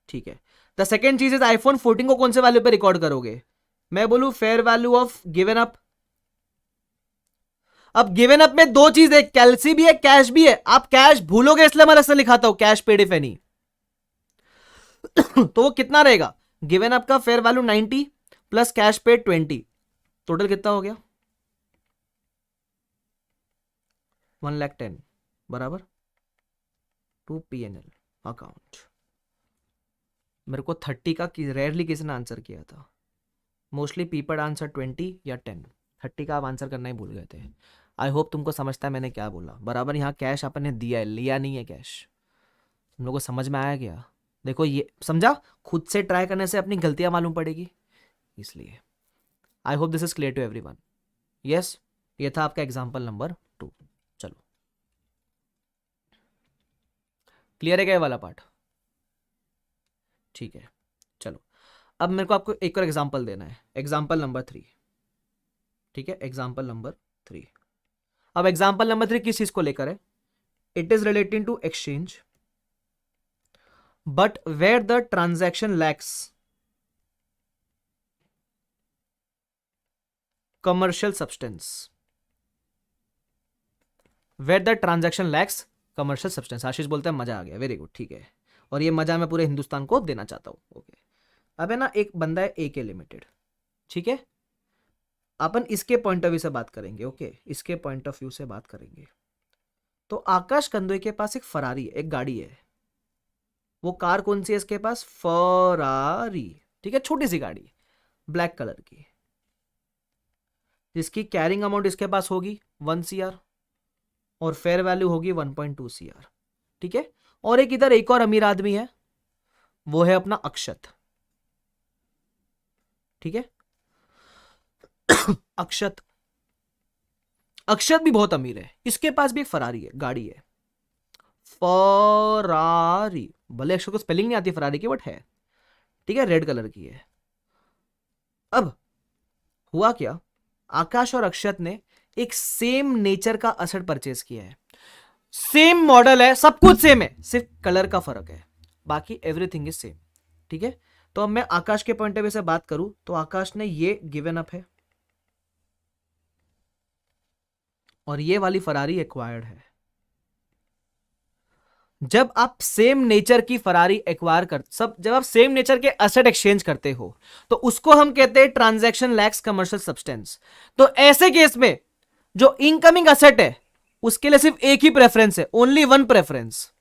ठीक है, द सेकेंड चीज इज iPhone 14 को कौन से वैल्यू पे रिकॉर्ड करोगे? मैं बोलूं fair value of given up. अब गिवन अप में 2 चीज है, कैलसी भी है, कैश भी है। आप कैश भूलोगे इसलिए मैं ऐसे लिखाता हूं, कैश पेड इफ एनी। तो वो कितना रहेगा? गिवन अप का fair value 90 plus cash paid 20, total कितना हो गया? 1,10,000 बराबर टू PNL अकाउंट। मेरे को 30 का रेयरली किसी ने आंसर किया था, मोस्टली पीपल आंसर 20 या 10। 30 का आप आंसर करना ही भूल गए थे। आई होप तुमको समझता है मैंने क्या बोला। बराबर, यहाँ कैश अपन ने दिया है, लिया नहीं है कैश। तुम लोगों को समझ में आया क्या? देखो ये समझा, खुद से ट्राई करने से अपनी गलतियां मालूम पड़ेगी, इसलिए I hope this is clear to everyone. Yes, ये था आपका एग्जांपल नंबर 2। चलो, क्लियर है क्या ये वाला पार्ट? ठीक है, चलो अब मेरे को आपको एक और एग्जांपल देना है, एग्जांपल नंबर 3। ठीक है, एग्जांपल नंबर 3। अब एग्जांपल नंबर 3 किस चीज को लेकर है? It is relating to exchange, but where the transaction lacks commercial substance. Where the transaction lacks commercial substance. Ashish बोलता है मजा आ गया, वेरी गुड। ठीक है, और ये मजा मैं पूरे हिंदुस्तान को देना चाहता हूं। ओके, अब है ना, एक बंदा है AK लिमिटेड। ठीक है, अपन इसके पॉइंट ऑफ व्यू से बात करेंगे। ओके, इसके पॉइंट ऑफ व्यू से बात करेंगे। तो आकाश कंदोई के पास एक फरारी है, एक गाड़ी है। वो कार कौन सी है इसके पास? फरारी। ठीक है, छोटी सी गाड़ी, ब्लैक कलर की, जिसकी कैरिंग अमाउंट इसके पास होगी 1 CR और फेयर वैल्यू होगी 1.2 CR। ठीक है, और एक इधर एक और अमीर आदमी है, वो है अपना अक्षत। ठीक है, अक्षत, अक्षत भी बहुत अमीर है, इसके पास भी एक फरारी है, गाड़ी है, फरारी, भले अक्षर को स्पेलिंग नहीं आती फरारी की, बट है, ठीक है, रेड कलर की है। अब हुआ क्या, आकाश और अक्षत ने एक सेम नेचर का असेट परचेज किया है, सेम मॉडल है, सब कुछ सेम है, सिर्फ कलर का फर्क है, बाकी एवरीथिंग इज सेम। ठीक है, तो अब मैं आकाश के पॉइंट ऑफ व्यू से बात करूं तो आकाश ने ये गिवन अप है और ये वाली फरारी एक्वायर्ड है। जब आप सेम नेचर की फरारी एक्वायर कर सब जब आप सेम नेचर के एसेट एक्सचेंज करते हो तो उसको हम कहते हैं ट्रांजैक्शन लैक्स कमर्शियल सब्सटेंस। तो ऐसे केस में जो इनकमिंग एसेट है उसके लिए सिर्फ एक ही प्रेफरेंस है, ओनली वन प्रेफरेंस,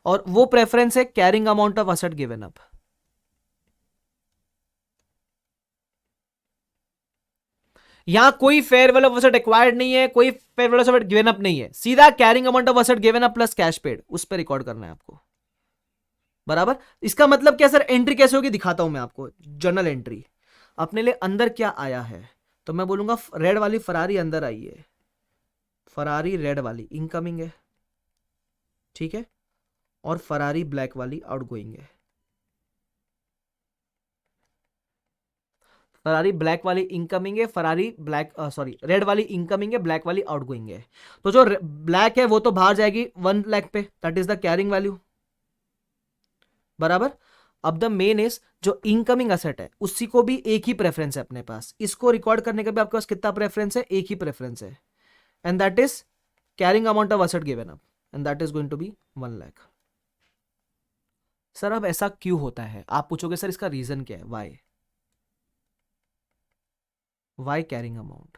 और वो प्रेफरेंस है carrying amount of asset given up. यहां कोई fair value of asset acquired नहीं है, कोई fair value of asset given up नहीं है, सीधा carrying amount of asset given up plus cash paid, उस पर रिकॉर्ड करना है आपको। बराबर, इसका मतलब क्या सर, एंट्री कैसे होगी दिखाता हूं मैं आपको। जर्नल एंट्री अपने लिए अंदर क्या आया है, तो मैं बोलूंगा रेड वाली फरारी अंदर आई है, फरारी रेड वाली इनकमिंग है, ठीक है, और फरारी ब्लैक वाली आउटगोइंग है। फरारी ब्लैक वाली इनकमिंग है, फरारी ब्लैक सॉरी रेड वाली इनकमिंग है, ब्लैक वाली आउटगोइंग है। तो जो ब्लैक है वो तो बाहर जाएगी 1 लाख पे, that is the carrying value. बराबर, अब द मेन इज जो इनकमिंग एसेट है उसी को भी एक ही प्रेफरेंस है अपने पास, इसको रिकॉर्ड करने का भी आपके पास कितना प्रेफरेंस है, एक ही प्रेफरेंस है, and that is carrying amount of asset given up, and that is going to be 1 lakh. Sir अब ऐसा क्यों होता है, आप पूछोगे सर इसका रीजन क्या है, वाई कैरिंग अमाउंट।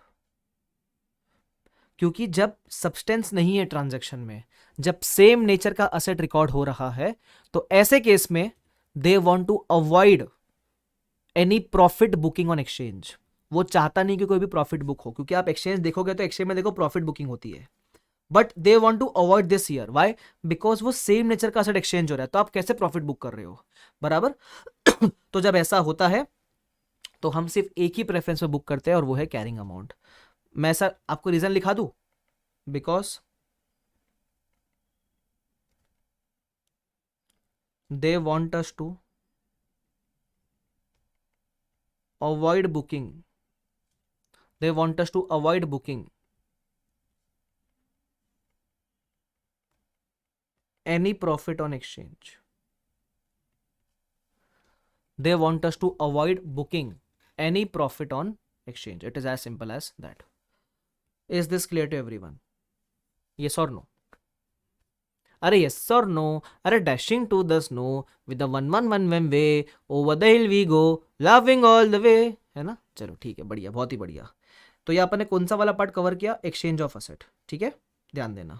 क्योंकि जब सब्सटेंस नहीं है ट्रांजैक्शन में, जब सेम नेचर का असेट रिकॉर्ड हो रहा है, तो ऐसे केस में they want to avoid any profit booking on exchange. वो चाहता नहीं कि कोई भी प्रॉफिट बुक हो, क्योंकि आप एक्सचेंज देखोगे तो एक्सचेंज में देखो प्रॉफिट बुकिंग होती है, but they want to avoid this year, why, because वो सेम नेचर का असेट एक्सचेंज हो रहा है, तो आप कैसे प्रॉफिट बुक कर रहे हो। बराबर तो जब ऐसा होता है तो हम सिर्फ एक ही प्रेफरेंस में बुक करते हैं और वो है कैरिंग अमाउंट। मैं सर आपको रीजन लिखा दूं, because they want us to avoid booking, they want us to avoid booking any profit on exchange, they want us to avoid booking any profit on exchange, it is as simple as that. Is this clear to everyone? Yes or no? अरे yes or no, अरे dashing to the snow with the 111 way over the hill we go laughing all the way, है ना। चलो ठीक है, बढ़िया, बहुत ही बढ़िया। तो ये अपन ने कौन सा वाला पार्ट कवर किया, एक्सचेंज ऑफ असेट, ठीक है, ध्यान देना।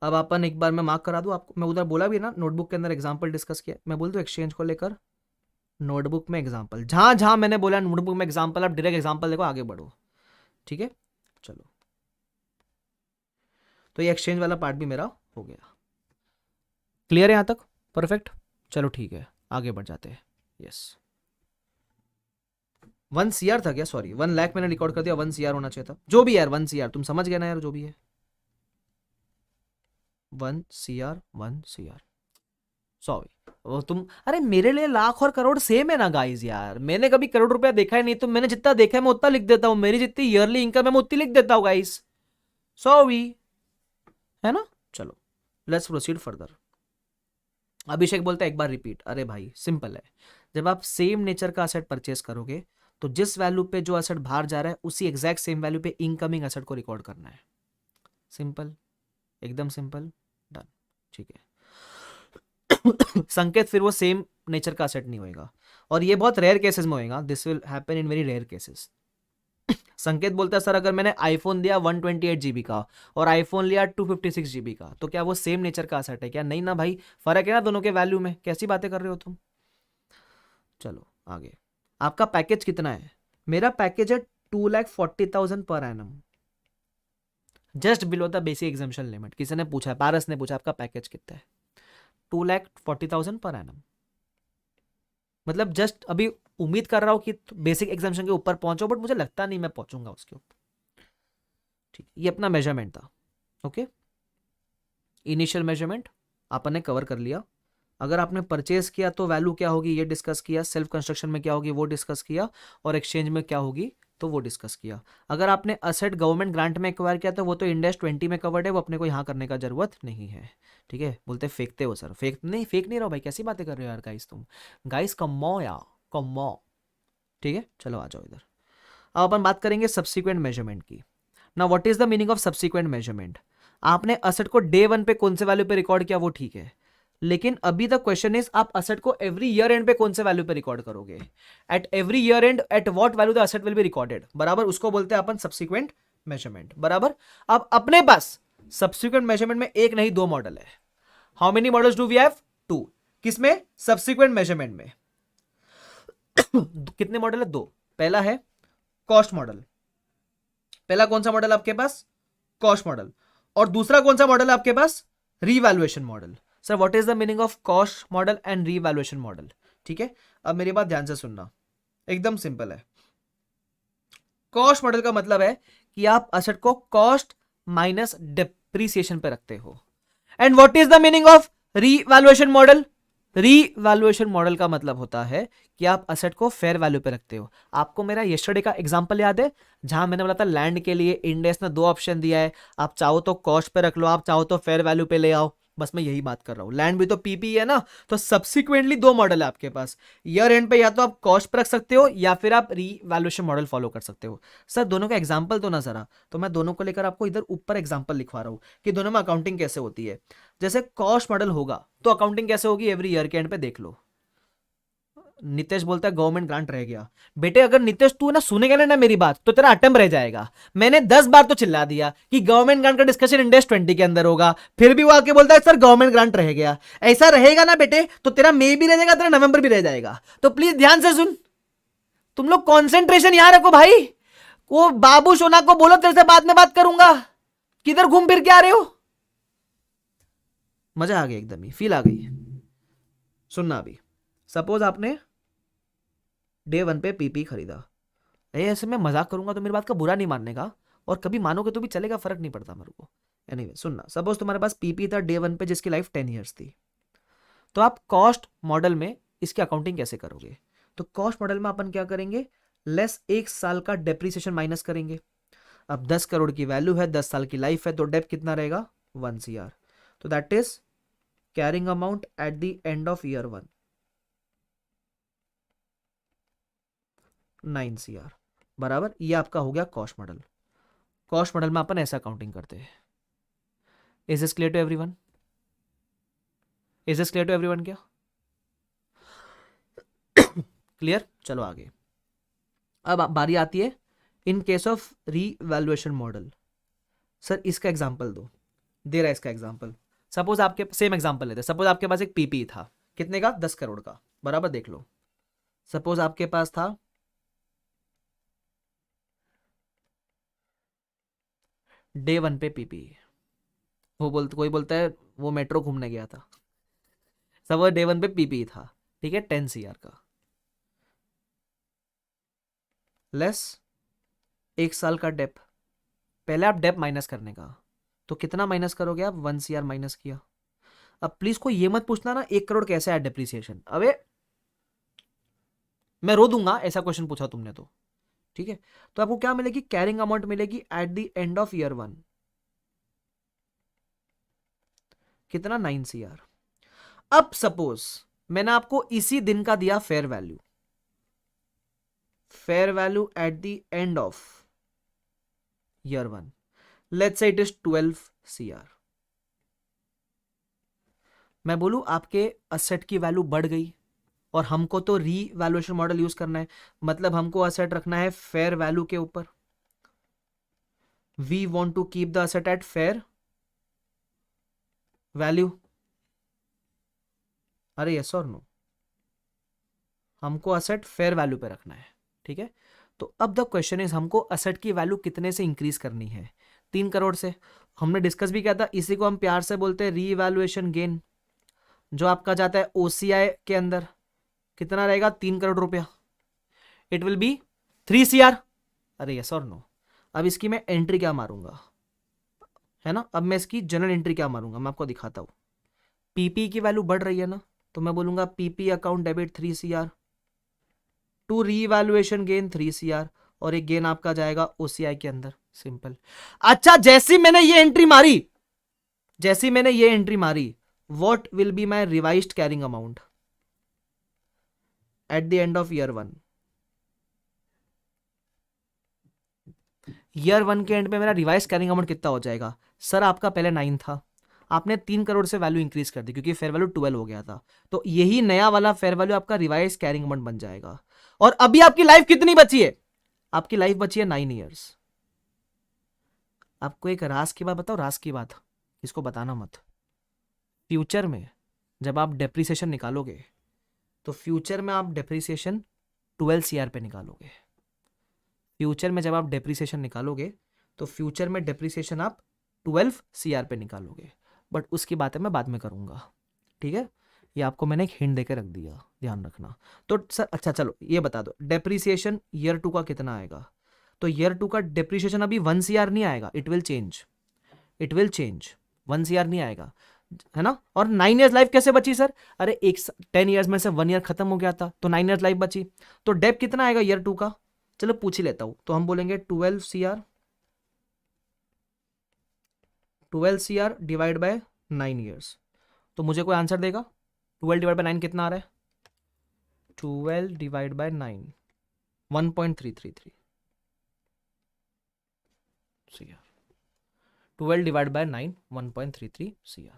अब अपन एक बार मैं मार्क करा दूं आपको, मैं उधर बोला भी ना नोटबुक के अंदर एग्जांपल डिस्कस किया, मैं बोल दूं एक्सचेंज को लेकर नोटबुक में एग्जांपल, जहां जहां मैंने बोला नोटबुक में एग्जांपल, आप डायरेक्ट एग्जांपल देखो, आगे बढ़ो, ठीक है। चलो, तो ये एक्सचेंज वाला पार्ट भी मेरा हो गया, क्लियर है यहां तक, परफेक्ट। चलो ठीक है, आगे बढ़ जाते हैं। यस, 1 CR था क्या, सॉरी 1 लाख मैंने रिकॉर्ड कर दिया, 1 CR होना चाहिए था, जो भी यार 1 CR, तुम समझ गए ना यार, जो भी है 1 CR 1 CR, सॉरी वो तुम, अरे मेरे लिए लाख और करोड़ सेम है ना गाइस, यार मैंने कभी करोड़ रुपया देखा ही नहीं, तो मैंने जितना देखा है मैं उतना लिख देता हूं, मेरी जितनी ईयरली इनकम है मैं उतनी लिख देता हूं गाइस, सॉरी, है ना। चलो लेट्स प्रोसीड फर्दर। अभिषेक बोलता है एक बार रिपीट, अरे भाई सिंपल है, जब आप सेम नेचर का असेट परचेस करोगे तो जिस वैल्यू पे जो असेट बाहर जा रहा है उसी एग्जैक्ट सेम वैल्यू पे इनकमिंग असेट को रिकॉर्ड करना है, सिंपल, एकदम सिंपल, डन, ठीक है। संकेत फिर वो सेम नेचर का असेट नहीं होएगा, और ये बहुत रेयर केसेस में होएगा, this will happen in very rare cases. Sanket बोलता है सर अगर मैंने आईफोन दिया 128 GB का और आईफोन लिया 256 GB का, तो क्या वो सेम नेचर का असेट है क्या, नहीं ना भाई, फर्क है ना दोनों के वैल्यू में, कैसी बातें कर रहे हो तुम। चलो आगे, आपका पैकेज कितना है, मेरा पैकेज है 2,40,000 per annum, just below the basic exemption limit. किसी ने पूछा, पारस ने पूछा आपका पैकेज कितना है, 2,40,000 पर एनम। मतलब जस्ट अभी उम्मीद कर रहा हूं कि बेसिक एग्जामिनेशन के ऊपर पहुंचो, बट मुझे लगता नहीं मैं पहुंचूंगा उसके ऊपर। ठीक, ये अपना मेजरमेंट था। ओके, इनिशियल मेजरमेंट अपन ने कवर कर लिया। अगर आपने परचेज किया तो वैल्यू क्या होगी ये डिस्कस किया, सेल्फ कंस्ट्रक्शन में क्या होगी वो डिस्कस किया, और एक्सचेंज में क्या होगी तो वो डिस्कस किया। अगर आपने असेट गवर्नमेंट ग्रांट में एक्वायर किया तो वो तो इंड AS 20 में कवर्ड है, वो अपने को यहाँ करने का जरूरत नहीं है। ठीक है, बोलते फेंकते हो सर, फेंक नहीं रहो भाई, कैसी बातें कर रहे हो यार गाइस तुम, गाइस कमो यार कमो। ठीक है, चलो आ जाओ इधर। अब अपन बात करेंगे सब्सिक्वेंट मेजरमेंट की। ना what is the meaning of subsequent measurement? आपने असेट को डे 1 पे कौन से वैल्यू पे रिकॉर्ड किया वो ठीक है, लेकिन अभी द क्वेश्चन इज आप असेट को एवरी ईयर एंड पे कौन से वैल्यू पे रिकॉर्ड करोगे? At every year and at what value the asset will be recorded, बराबर, उसको बोलते हैं अपन सब्सिक्वेंट मेजरमेंट, बराबर। अब अपने पास सब्सिक्वेंट मेजरमेंट में एक नहीं दो मॉडल है। How many models do we have? 2। किसमें? सब्सिक्वेंट मेजरमेंट में। कितने मॉडल है? 2। पहला है कॉस्ट मॉडल। पहला कौन सा मॉडल आपके पास? Cost model. और दूसरा कौन सा मॉडल है आपके पास? Revaluation model. Sir what is the meaning of cost model and revaluation model? ठीक है, अब मेरी बात ध्यान से सुनना, एकदम सिंपल है। कॉस्ट मॉडल का मतलब है कि आप असेट को कॉस्ट माइनस डेप्रीसिएशन पे रखते हो। And what is the meaning of revaluation model? Revaluation model का मतलब होता है कि आप असेट को फेयर वैल्यू पे रखते हो। आपको मेरा यस्टरडे का एग्जांपल याद है जहां मैंने बोला था लैंड के लिए इंड AS ने 2 ऑप्शन दिया है, आप चाहो तो कॉस्ट पे रख लो, आप चाहो तो फेयर वैल्यू पे ले आओ। बस मैं यही बात कर रहा हूं, लैंड भी तो पीपी है ना। तो सब्सिक्वेंटली 2 मॉडल है आपके पास, ईयर एंड पे या तो आप कॉस्ट पे रख सकते हो या फिर आप रीवैल्यूएशन मॉडल फॉलो कर सकते हो। सर दोनों का एग्जाम्पल तो ना जरा, तो मैं दोनों को लेकर आपको इधर ऊपर एग्जाम्पल लिखवा रहा हूं कि दोनों में अकाउंटिंग कैसे होती है। जैसे कॉस्ट मॉडल होगा तो अकाउंटिंग कैसे होगी एवरी ईयर के एंड पे देख लो। नितेश बोलता है गवर्नमेंट ग्रांट रह गया। बेटे अगर नितेश तू ना सुनेगा ना मेरी बात तो तेरा अटेम्प्ट रह जाएगा। मैंने 10 बार तो चिल्ला दिया कि गवर्नमेंट ग्रांट का डिस्कशन इंड AS 20 के अंदर होगा, फिर भी वो आके बोलता है सर गवर्नमेंट ग्रांट रह गया। ऐसा रहेगा ना बेटे तो तेरा मई भी रह जाएगा, तेरा नवंबर भी रह जाएगा। तो प्लीज ध्यान से सुन, तुम लोग कॉन्सेंट्रेशन यहां रखो भाई। वो बाबू सोना को बोलो तेरे से बाद में बात करूंगा, किधर घूम फिर के आ रहे हो? मजा आ गया, एकदम ही फील आ गई। सुनना अभी, सपोज आपने डे 1 पे पीपी खरीदा। ऐसे मैं मजाक करूंगा तो मेरी बात का बुरा नहीं मानने का, और कभी मानोगे तो भी चलेगा, फर्क नहीं पड़ता मेरे को। एनीवे सुनना, सपोज तुम्हारे पास पीपी था डे 1 पे जिसकी लाइफ 10 ईयर्स थी, तो आप कॉस्ट मॉडल में इसकी अकाउंटिंग कैसे करोगे? तो कॉस्ट मॉडल में अपन क्या करेंगे, लेस 1 साल का डेप्रीसिएशन माइनस करेंगे। अब 10 करोड़ की वैल्यू है, 10 साल की लाइफ है, तो डेप कितना रहेगा? 1 CR। तो that is carrying amount at the end of year 1 9 CR, बराबर। ये आपका हो गया कॉस्ट मॉडल। कॉस्ट मॉडल में अपन ऐसा अकाउंटिंग करते हैं। Is this clear to everyone? Is this clear to everyone? क्या क्लियर? चलो आगे। अब बारी आती है in case of revaluation model. Sir इसका एग्जांपल दो, दे रहा है इसका एग्जांपल। सपोज आपके सेम एग्जांपल लेते हैं, सपोज आपके पास एक पीपी था, कितने का? 10 करोड़ का, बराबर। देख लो, सपोज आपके पास था डे 1 पे पीपी। कोई बोलता है वो मेट्रो घूमने गया था। सपोज डे 1 पे पीपी था, ठीक है, 10 CR का, लेस 1 साल का डेप। पहले आप डेप माइनस करने का, तो कितना माइनस करोगे आप? 1 CR माइनस किया। अब प्लीज कोई ये मत पूछना ना 1 करोड़ कैसे है डेप्रिसिएशन, अबे मैं रो दूंगा ऐसा क्वेश्चन पूछा तुमने तो। ठीक है, तो आपको क्या मिलेगी? कैरिंग अमाउंट मिलेगी at the end of year 1, कितना? 9 CR। अब सपोज मैंने आपको इसी दिन का दिया fair value, fair value at the end of year 1, let's say it is 12 CR। मैं बोलूं आपके असेट की वैल्यू बढ़ गई, और हमको तो रीवैल्यूएशन मॉडल यूज करना है, मतलब हमको असेट रखना है फेयर वैल्यू के ऊपर। We want to keep the asset at fair value. अरे यस और नो? हमको असेट फेयर वैल्यू पे रखना है, ठीक है। तो अब द क्वेश्चन इज हमको असेट की वैल्यू कितने से इंक्रीज करनी है? 3 करोड़ से। हमने डिस्कस भी किया था, इसी को हम प्यार से बोलते हैं रीवैल्यूएशन गेन। जो आपका जाता है OCI के अंदर कितना रहेगा 3 करोड़ रुपया, इट विल बी 3 CR। अरे यस और नो। अब इसकी मैं एंट्री क्या मारूंगा, है ना, अब मैं इसकी जनरल एंट्री क्या मारूंगा मैं आपको दिखाता हूं। पीपी की वैल्यू बढ़ रही है ना, तो मैं बोलूंगा PP account debit 3 CR to revaluation gain 3 CR, और एक गेन आपका जाएगा OCI के अंदर, सिंपल। अच्छा जैसी मैंने ये एंट्री मारी, जैसी मैंने ये एंट्री मारी, what will be my revised carrying amount at the end of year 1। Year 1 के एंड पे मेरा रिवाइज कैरिंग अमाउंट कितना हो जाएगा सर, आपका पहले 9 था, आपने 3 करोड़ से वैल्यू इंक्रीज कर दी क्योंकि फेयर वैल्यू 12 हो गया था, तो यही नया वाला फेयर वैल्यू आपका रिवाइज कैरिंग अमाउंट बन जाएगा। और अभी आपकी लाइफ कितनी बची है, आपकी लाइफ बची है 9 ईयर्स। आपको एक राज की बात बताओ, राज की बात, इसको बताना मत। फ्यूचर में जब आप डेप्रिसिएशन निकालोगे तो फ्यूचर में आप डेप्रिसिएशन 12 CR पे निकालोगे। फ्यूचर में जब आप डेप्रिसिएशन निकालोगे तो फ्यूचर में डेप्रिसिएशन आप 12 CR पे निकालोगे, बट उसकी बातें मैं बाद में करूंगा, ठीक है। ये आपको मैंने एक हिंट देकर रख दिया, ध्यान रखना। तो सर अच्छा चलो ये बता दो, डेप्रिसिएशन ईयर 2 का कितना आएगा, तो ईयर 2 का डेप्रिसिएशन अभी 1 CR नहीं आएगा, it will change, it will change, 1 CR नहीं आएगा, है ना। और 9 ईयर्स लाइफ कैसे बची सर, अरे 10 ईयर्स में से 1 ईयर खत्म हो गया था तो 9 ईयर्स लाइफ बची, तो डेप कितना आएगा ईयर 2 का, चलो पूछ ही लेता हूं। तो हम बोलेंगे 12 CR डिवाइड बाय 9 ईयर्स, तो मुझे कोई आंसर देगा। 12 डिवाइड बाय 9 कितना आ रहा है, 12 divide by 9 1.333 CR, 12 divide by 9 1.33 CR।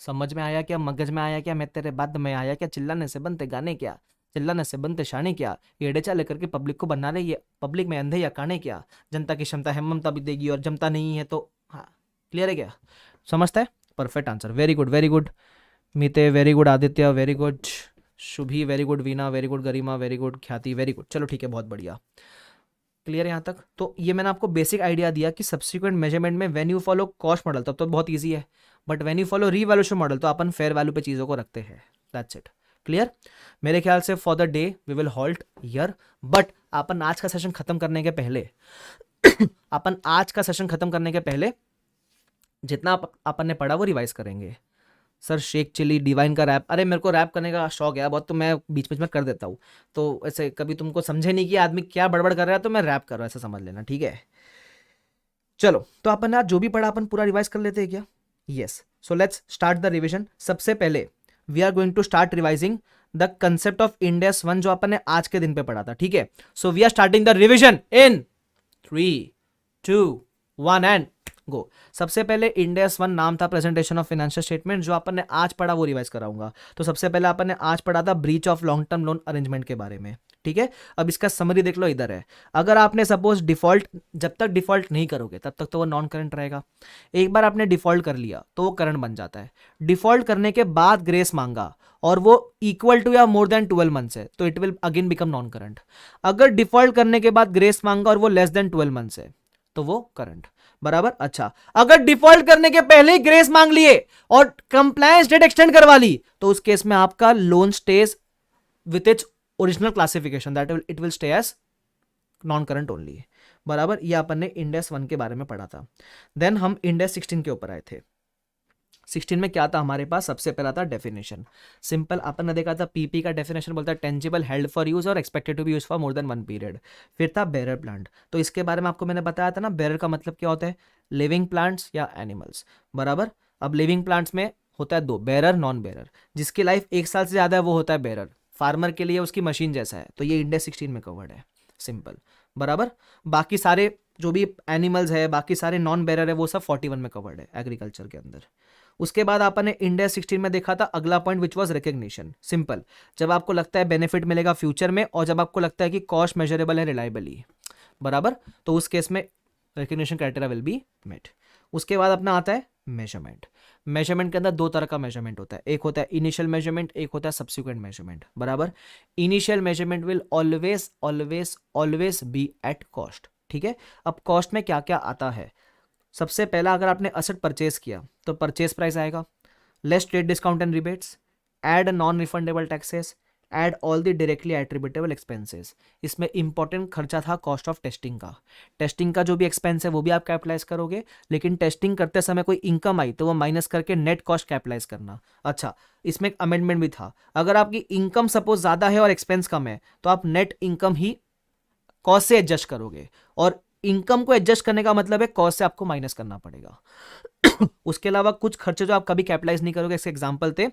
समझ में आया क्या, मगज में आया क्या, मैं तेरे बाद में आया क्या, चिल्लाने से बनते गाने क्या, चिल्लाने से बनते शाने क्या, ये चा लेकर के पब्लिक को बना रहे, ये पब्लिक में अंधे या काने क्या, जनता की क्षमता है ममता भी देगी और जमता नहीं है तो हाँ, क्लियर है क्या, समझता है, perfect answer, very good very good Meete, very good Aditya, very good Shubhi, very good Veena, very good Garima, very good Khyati, very good, चलो ठीक है बहुत बढ़िया, क्लियर है यहाँ तक। तो ये मैंने आपको बेसिक आइडिया दिया कि सब्सिक्वेंट मेजरमेंट में when you follow cost model तब तो बहुत ईजी है, but when you follow revaluation model तो अपन फेयर वैल्यू पे चीज़ों को रखते हैं, दैट्स इट, क्लियर। मेरे ख्याल से for the day we will halt here, but अपन आज का सेशन खत्म करने के पहले अपन आज का सेशन खत्म करने के पहले जितना अपन ने पढ़ा वो रिवाइज करेंगे। सर शेक चिली डिवाइन का रैप, अरे मेरे को रैप करने का शौक है बहुत, तो मैं बीच बीच में कर देता हूँ, तो ऐसे कभी तुमको समझे नहीं कि आदमी क्या बड़बड़ कर रहा है तो मैं रैप कर रहा हूँ ऐसा समझ लेना, ठीक है। चलो तो अपन आज जो भी पढ़ा अपन पूरा रिवाइज कर लेते हैं क्या, yes, so let's start the revision. सबसे पहले we are going to start revising the concept of Ind AS 1 जो अपन ने आज के दिन पे पढ़ा था, ठीक है। So we are starting the revision in 3 2 1 and go. सबसे पहले इंड एस 1 नाम था प्रेजेंटेशन ऑफ फाइनेंशियल स्टेटमेंट, जो अपन ने आज पढ़ा वो रिवाइज कराऊंगा। तो सबसे पहले अपन ने आज पढ़ा था breach of long term loan arrangement के बारे में, ठीक है। अब इसका समरी देख लो, इधर है। अगर आपने सपोज डिफॉल्ट, जब तक डिफॉल्ट नहीं करोगे तब तक तो वो नॉन करंट रहेगा, एक बार आपने डिफॉल्ट कर लिया तो वो करंट बन जाता है। डिफॉल्ट करने के बाद ग्रेस मांगा और वो इक्वल टू या मोर देन 12 मंथ्स है तो it will again become non current. अगर डिफॉल्ट करने के बाद ग्रेस मांगा और वो लेस देन 12 मंथ्स है तो वो करंट, बराबर। अच्छा अगर डिफॉल्ट करने के पहले ही ग्रेस मांग लिए और कंप्लायंस डेट एक्सटेंड करवा ली तो उस केस में आपका loan stays with its original classification, that it will stay as non current only, बराबर। ये अपन ने इंड एस 1 के बारे में पढ़ा था। देन हम इंड एस 16 के ऊपर आए थे। 16 में क्या था हमारे पास, सबसे पहला था डेफिनेशन। सिंपल अपन ने देखा था पीपी का डेफिनेशन बोलता है टेंजिबल हेल्ड फॉर यूज और expected to be use for more than 1 period. फिर था बेरर प्लांट, तो इसके बारे में आपको मैंने बताया था ना, बेरर का मतलब क्या होता है, लिविंग प्लांट्स या एनिमल्स, बराबर। अब लिविंग प्लांट्स में होता है दो, बेरर नॉन बेरर। जिसकी लाइफ 1 साल से ज्यादा है वो होता है बेरर, फार्मर के लिए उसकी मशीन जैसा है, तो ये इंड एस 16 में कवर्ड है, सिंपल, बराबर। बाकी सारे जो भी एनिमल्स है, बाकी सारे नॉन बेरर है, वो सब 41 में कवर्ड है एग्रीकल्चर के अंदर। उसके बाद आपने ने इंड एस 16 में देखा था अगला point which was recognition. Simple, जब आपको लगता है बेनिफिट मिलेगा फ्यूचर में और जब आपको लगता है कि कॉस्ट मेजरेबल है रिलायबली, बराबर, तो उस केस में recognition criteria will be met. उसके बाद अपना आता है मेजरमेंट। मेजरमेंट के अंदर 2 तरह का मेजरमेंट होता है, एक होता है इनिशियल मेजरमेंट, एक होता है सब्सिक्वेंट मेजरमेंट, बराबर। Initial measurement will always always always be at cost, ठीक है। अब कॉस्ट में क्या क्या आता है, सबसे पहला अगर आपने असेट परचेज किया तो परचेज प्राइस आएगा, less trade discount and rebates, add non refundable taxes, add all the directly attributable expenses. इसमें इंपॉर्टेंट खर्चा था कॉस्ट ऑफ टेस्टिंग का। टेस्टिंग का जो भी एक्सपेंस है वो भी आप कैपिटलाइज करोगे, लेकिन टेस्टिंग करते समय कोई इनकम आई तो वो माइनस करके नेट कॉस्ट कैपिटलाइज करना। अच्छा, इसमें एक अमेंडमेंट भी था, अगर आपकी इनकम सपोज ज्यादा है और एक्सपेंस कम है तो आप नेट इनकम ही कॉस्ट से एडजस्ट करोगे, और इनकम को एडजस्ट करने का मतलब है कॉस्ट से आपको माइनस करना पड़ेगा। उसके अलावा कुछ खर्चे जो आप कभी कैपिटलाइज नहीं करोगे, इसके एग्जांपल थे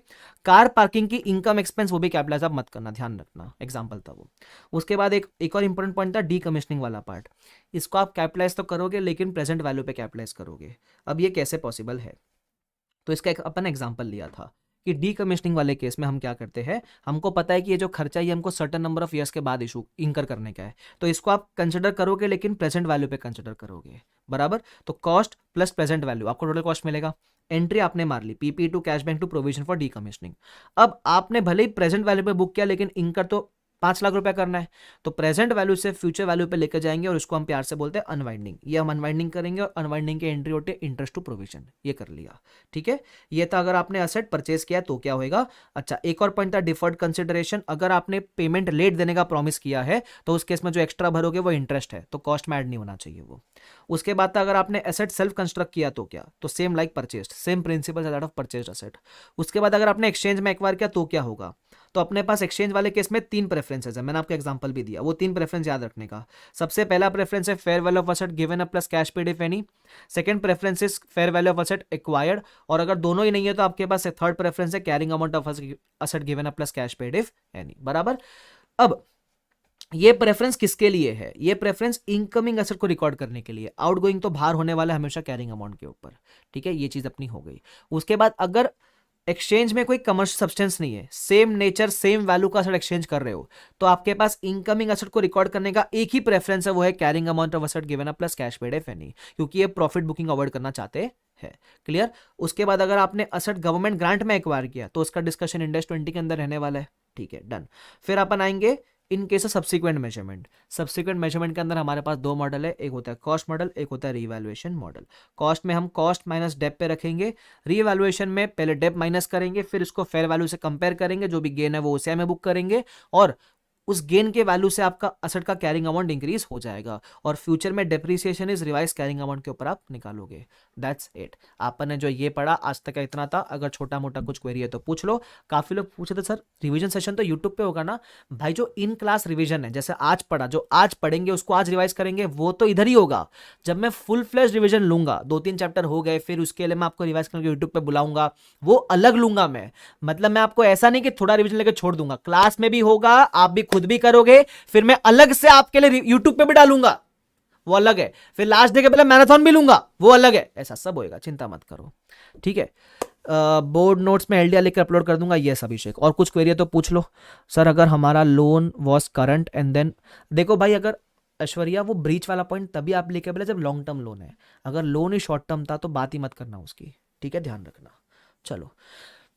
कार पार्किंग की इनकम एक्सपेंस, वो भी कैपिटलाइज आप मत करना, ध्यान रखना, एग्जांपल था वो। उसके बाद एक और इंपॉर्टेंट पॉइंट था डी कमीशनिंग वाला पार्ट। इसको आप कैपिटलाइज तो करोगे लेकिन प्रेजेंट वैल्यू पे कैपिटलाइज करोगे। अब ये कैसे पॉसिबल है, तो इसका एक अपन एग्जांपल लिया था कि डी कमीशनिंग वाले केस में हम क्या करते हैं, हमको पता है कि ये जो खर्चा है हमको सर्टेन नंबर ऑफ ईयर्स के बाद इशू इंकर करने का है, तो इसको आप कंसिडर करोगे लेकिन प्रेजेंट वैल्यू पे कंसिडर करोगे, बराबर। तो कॉस्ट प्लस प्रेजेंट वैल्यू आपको टोटल कॉस्ट मिलेगा। एंट्री आपने मार ली, PP to cash bank to provision for decommissioning. अब आपने भले ही प्रेजेंट वैल्यू पे बुक किया लेकिन इंकर तो 5 लाख रुपया करना है, तो प्रेजेंट वैल्यू से फ्यूचर वैल्यू पे लेकर जाएंगे और उसको हम प्यार से बोलते हैं अनवाइंडिंग। ये हम अनवाइंडिंग करेंगे और अनवाइंडिंग के एंट्री होते हैं इंटरेस्ट टू प्रोविजन। ये कर लिया, ठीक है। ये था अगर आपने असेट परचेज किया तो क्या होगा। अच्छा, एक और पॉइंट था डिफर्ड कंसिडरेशन। अगर आपने पेमेंट लेट देने का प्रॉमिस किया है तो उस केस में जो एक्स्ट्रा भरोगे वो इंटरेस्ट है, तो कॉस्ट में ऐड नहीं होना चाहिए वो। उसके बाद था अगर आपने एसेट सेल्फ कंस्ट्रक्ट किया तो क्या, तो same like purchase, same principle that of purchase asset. उसके बाद अगर आपने एक्सचेंज में एक्वायर किया तो क्या होगा, तो अपने पास एक्सचेंज वाले केस में 3 प्रेफरेंसेस है, मैंने आपको एग्जांपल भी दिया, वो 3 प्रेफरेंस याद रखने का। सबसे पहला प्रेफरेंस है fair value of asset given up plus cash paid if any. Second preference is fair value of asset acquired, और अगर दोनों ही नहीं है तो आपके पास थर्ड प्रेफरेंस है carrying amount of asset given up plus cash paid if any, बराबर। अब ये प्रेफरेंस किसके लिए है, ये प्रेफरेंस इनकमिंग एसेट को रिकॉर्ड करने के लिए, आउटगोइंग तो बाहर होने वाला हमेशा कैरिंग अमाउंट के ऊपर, ठीक है। ये चीज अपनी हो गई। उसके बाद अगर एक्सचेंज में कोई कमर्शियल सब्सटेंस नहीं है, सेम नेचर सेम वैल्यू का असेट एक्सचेंज कर रहे हो, तो आपके पास इनकमिंग एसेट को रिकॉर्ड करने का एक ही प्रेफरेंस है, वो है carrying amount of asset given up plus cash paid if any, क्योंकि ये प्रॉफिट बुकिंग अवॉइड करना चाहते हैं। क्लियर। उसके बाद अगर आपने असेट गवर्नमेंट ग्रांट में एक्वायर किया तो उसका डिस्कशन इंडेक्स 20 के अंदर रहने वाला है, ठीक है, डन। फिर अपन आएंगे इन case of subsequent measurement. Subsequent measurement के अंदर हमारे पास 2 मॉडल है, एक होता है कॉस्ट मॉडल, एक होता है रीवैल्यूएशन मॉडल। कॉस्ट में हम कॉस्ट माइनस डेप पे रखेंगे, रीवैल्यूएशन में पहले डेप माइनस करेंगे, फिर इसको फेयर वैल्यू से कंपेयर करेंगे, जो भी गेन है वो ओसीआई में बुक करेंगे, और उस गेन के वैल्यू से आपका असेट का कैरिंग अमाउंट इंक्रीज हो जाएगा, और फ्यूचर में depreciation is revise carrying amount के ऊपर आप निकालोगे। That's it. आपने जो ये पढ़ा आज तक का इतना था, अगर छोटा मोटा कुछ क्वेरी है तो पूछ लो। काफी लोग पूछे थे सर रिवीजन सेशन तो यूट्यूब पे होगा ना, भाई जो इन क्लास रिवीजन है, जैसे आज पढ़ा, जो आज पढ़ेंगे उसको आज रिवाइज करेंगे, वो तो इधर ही होगा। जब मैं फुल फ्लेज रिवीजन लूंगा, 2-3 चैप्टर हो गए, फिर उसके लिए मैं आपको रिवाइज करके यूट्यूब पे बुलाऊंगा, वो अलग लूंगा मैं। मतलब मैं आपको ऐसा नहीं कि थोड़ा रिवीजन लेकर छोड़ दूंगा, क्लास में भी होगा, आप भी खुद भी करोगे, फिर मैं अलग से आपके लिए यूट्यूब पे भी डालूंगा, वो अलग है। फिर लास्ट डे के पहले मैराथन भी लूंगा, वो अलग है। ऐसा सब होएगा, चिंता मत करो, ठीक है। बोर्ड नोट्स में एलडीआर लेकर अपलोड कर दूंगा। यस अभिषेक, और कुछ क्वेरी है तो पूछ लो। सर अगर हमारा loan was current and then, देखो भाई, अगर ऐश्वर्या वो ब्रीच वाला पॉइंट तभी आप लेके बोले जब लॉन्ग टर्म लोन है, अगर लोन ही शॉर्ट टर्म था तो बात ही मत करना उसकी, ठीक है, ध्यान रखना। चलो,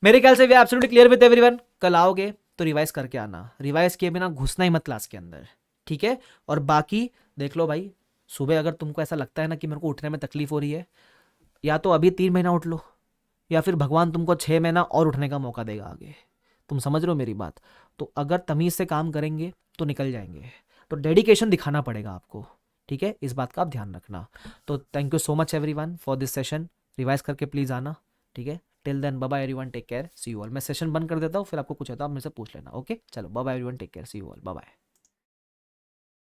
मेरे ख्याल से we are absolutely clear with everyone. कल आओगे तो रिवाइज करके आना, रिवाइज किए बिना घुसना ही मत क्लास के अंदर, ठीक है। और बाकी देख लो भाई, सुबह अगर तुमको ऐसा लगता है ना कि मेरे को उठने में तकलीफ हो रही है, या तो अभी 3 महीना उठ लो, या फिर भगवान तुमको 6 महीना और उठने का मौका देगा आगे। तुम समझ रहे हो मेरी बात। तो अगर तमीज से काम करेंगे तो निकल जाएंगे, तो डेडिकेशन दिखाना पड़ेगा आपको, ठीक है, इस बात का आप ध्यान रखना। तो thank you so much everyone for this session. Revise करके प्लीज आना, ठीक है। Till then bye bye everyone, take care, see you all. मैं सेशन बंद कर देता हूँ, फिर आपको कुछ होता है आप मेरे से पूछ लेना, ओके। चलो bye bye everyone, take care, see you all, bye bye.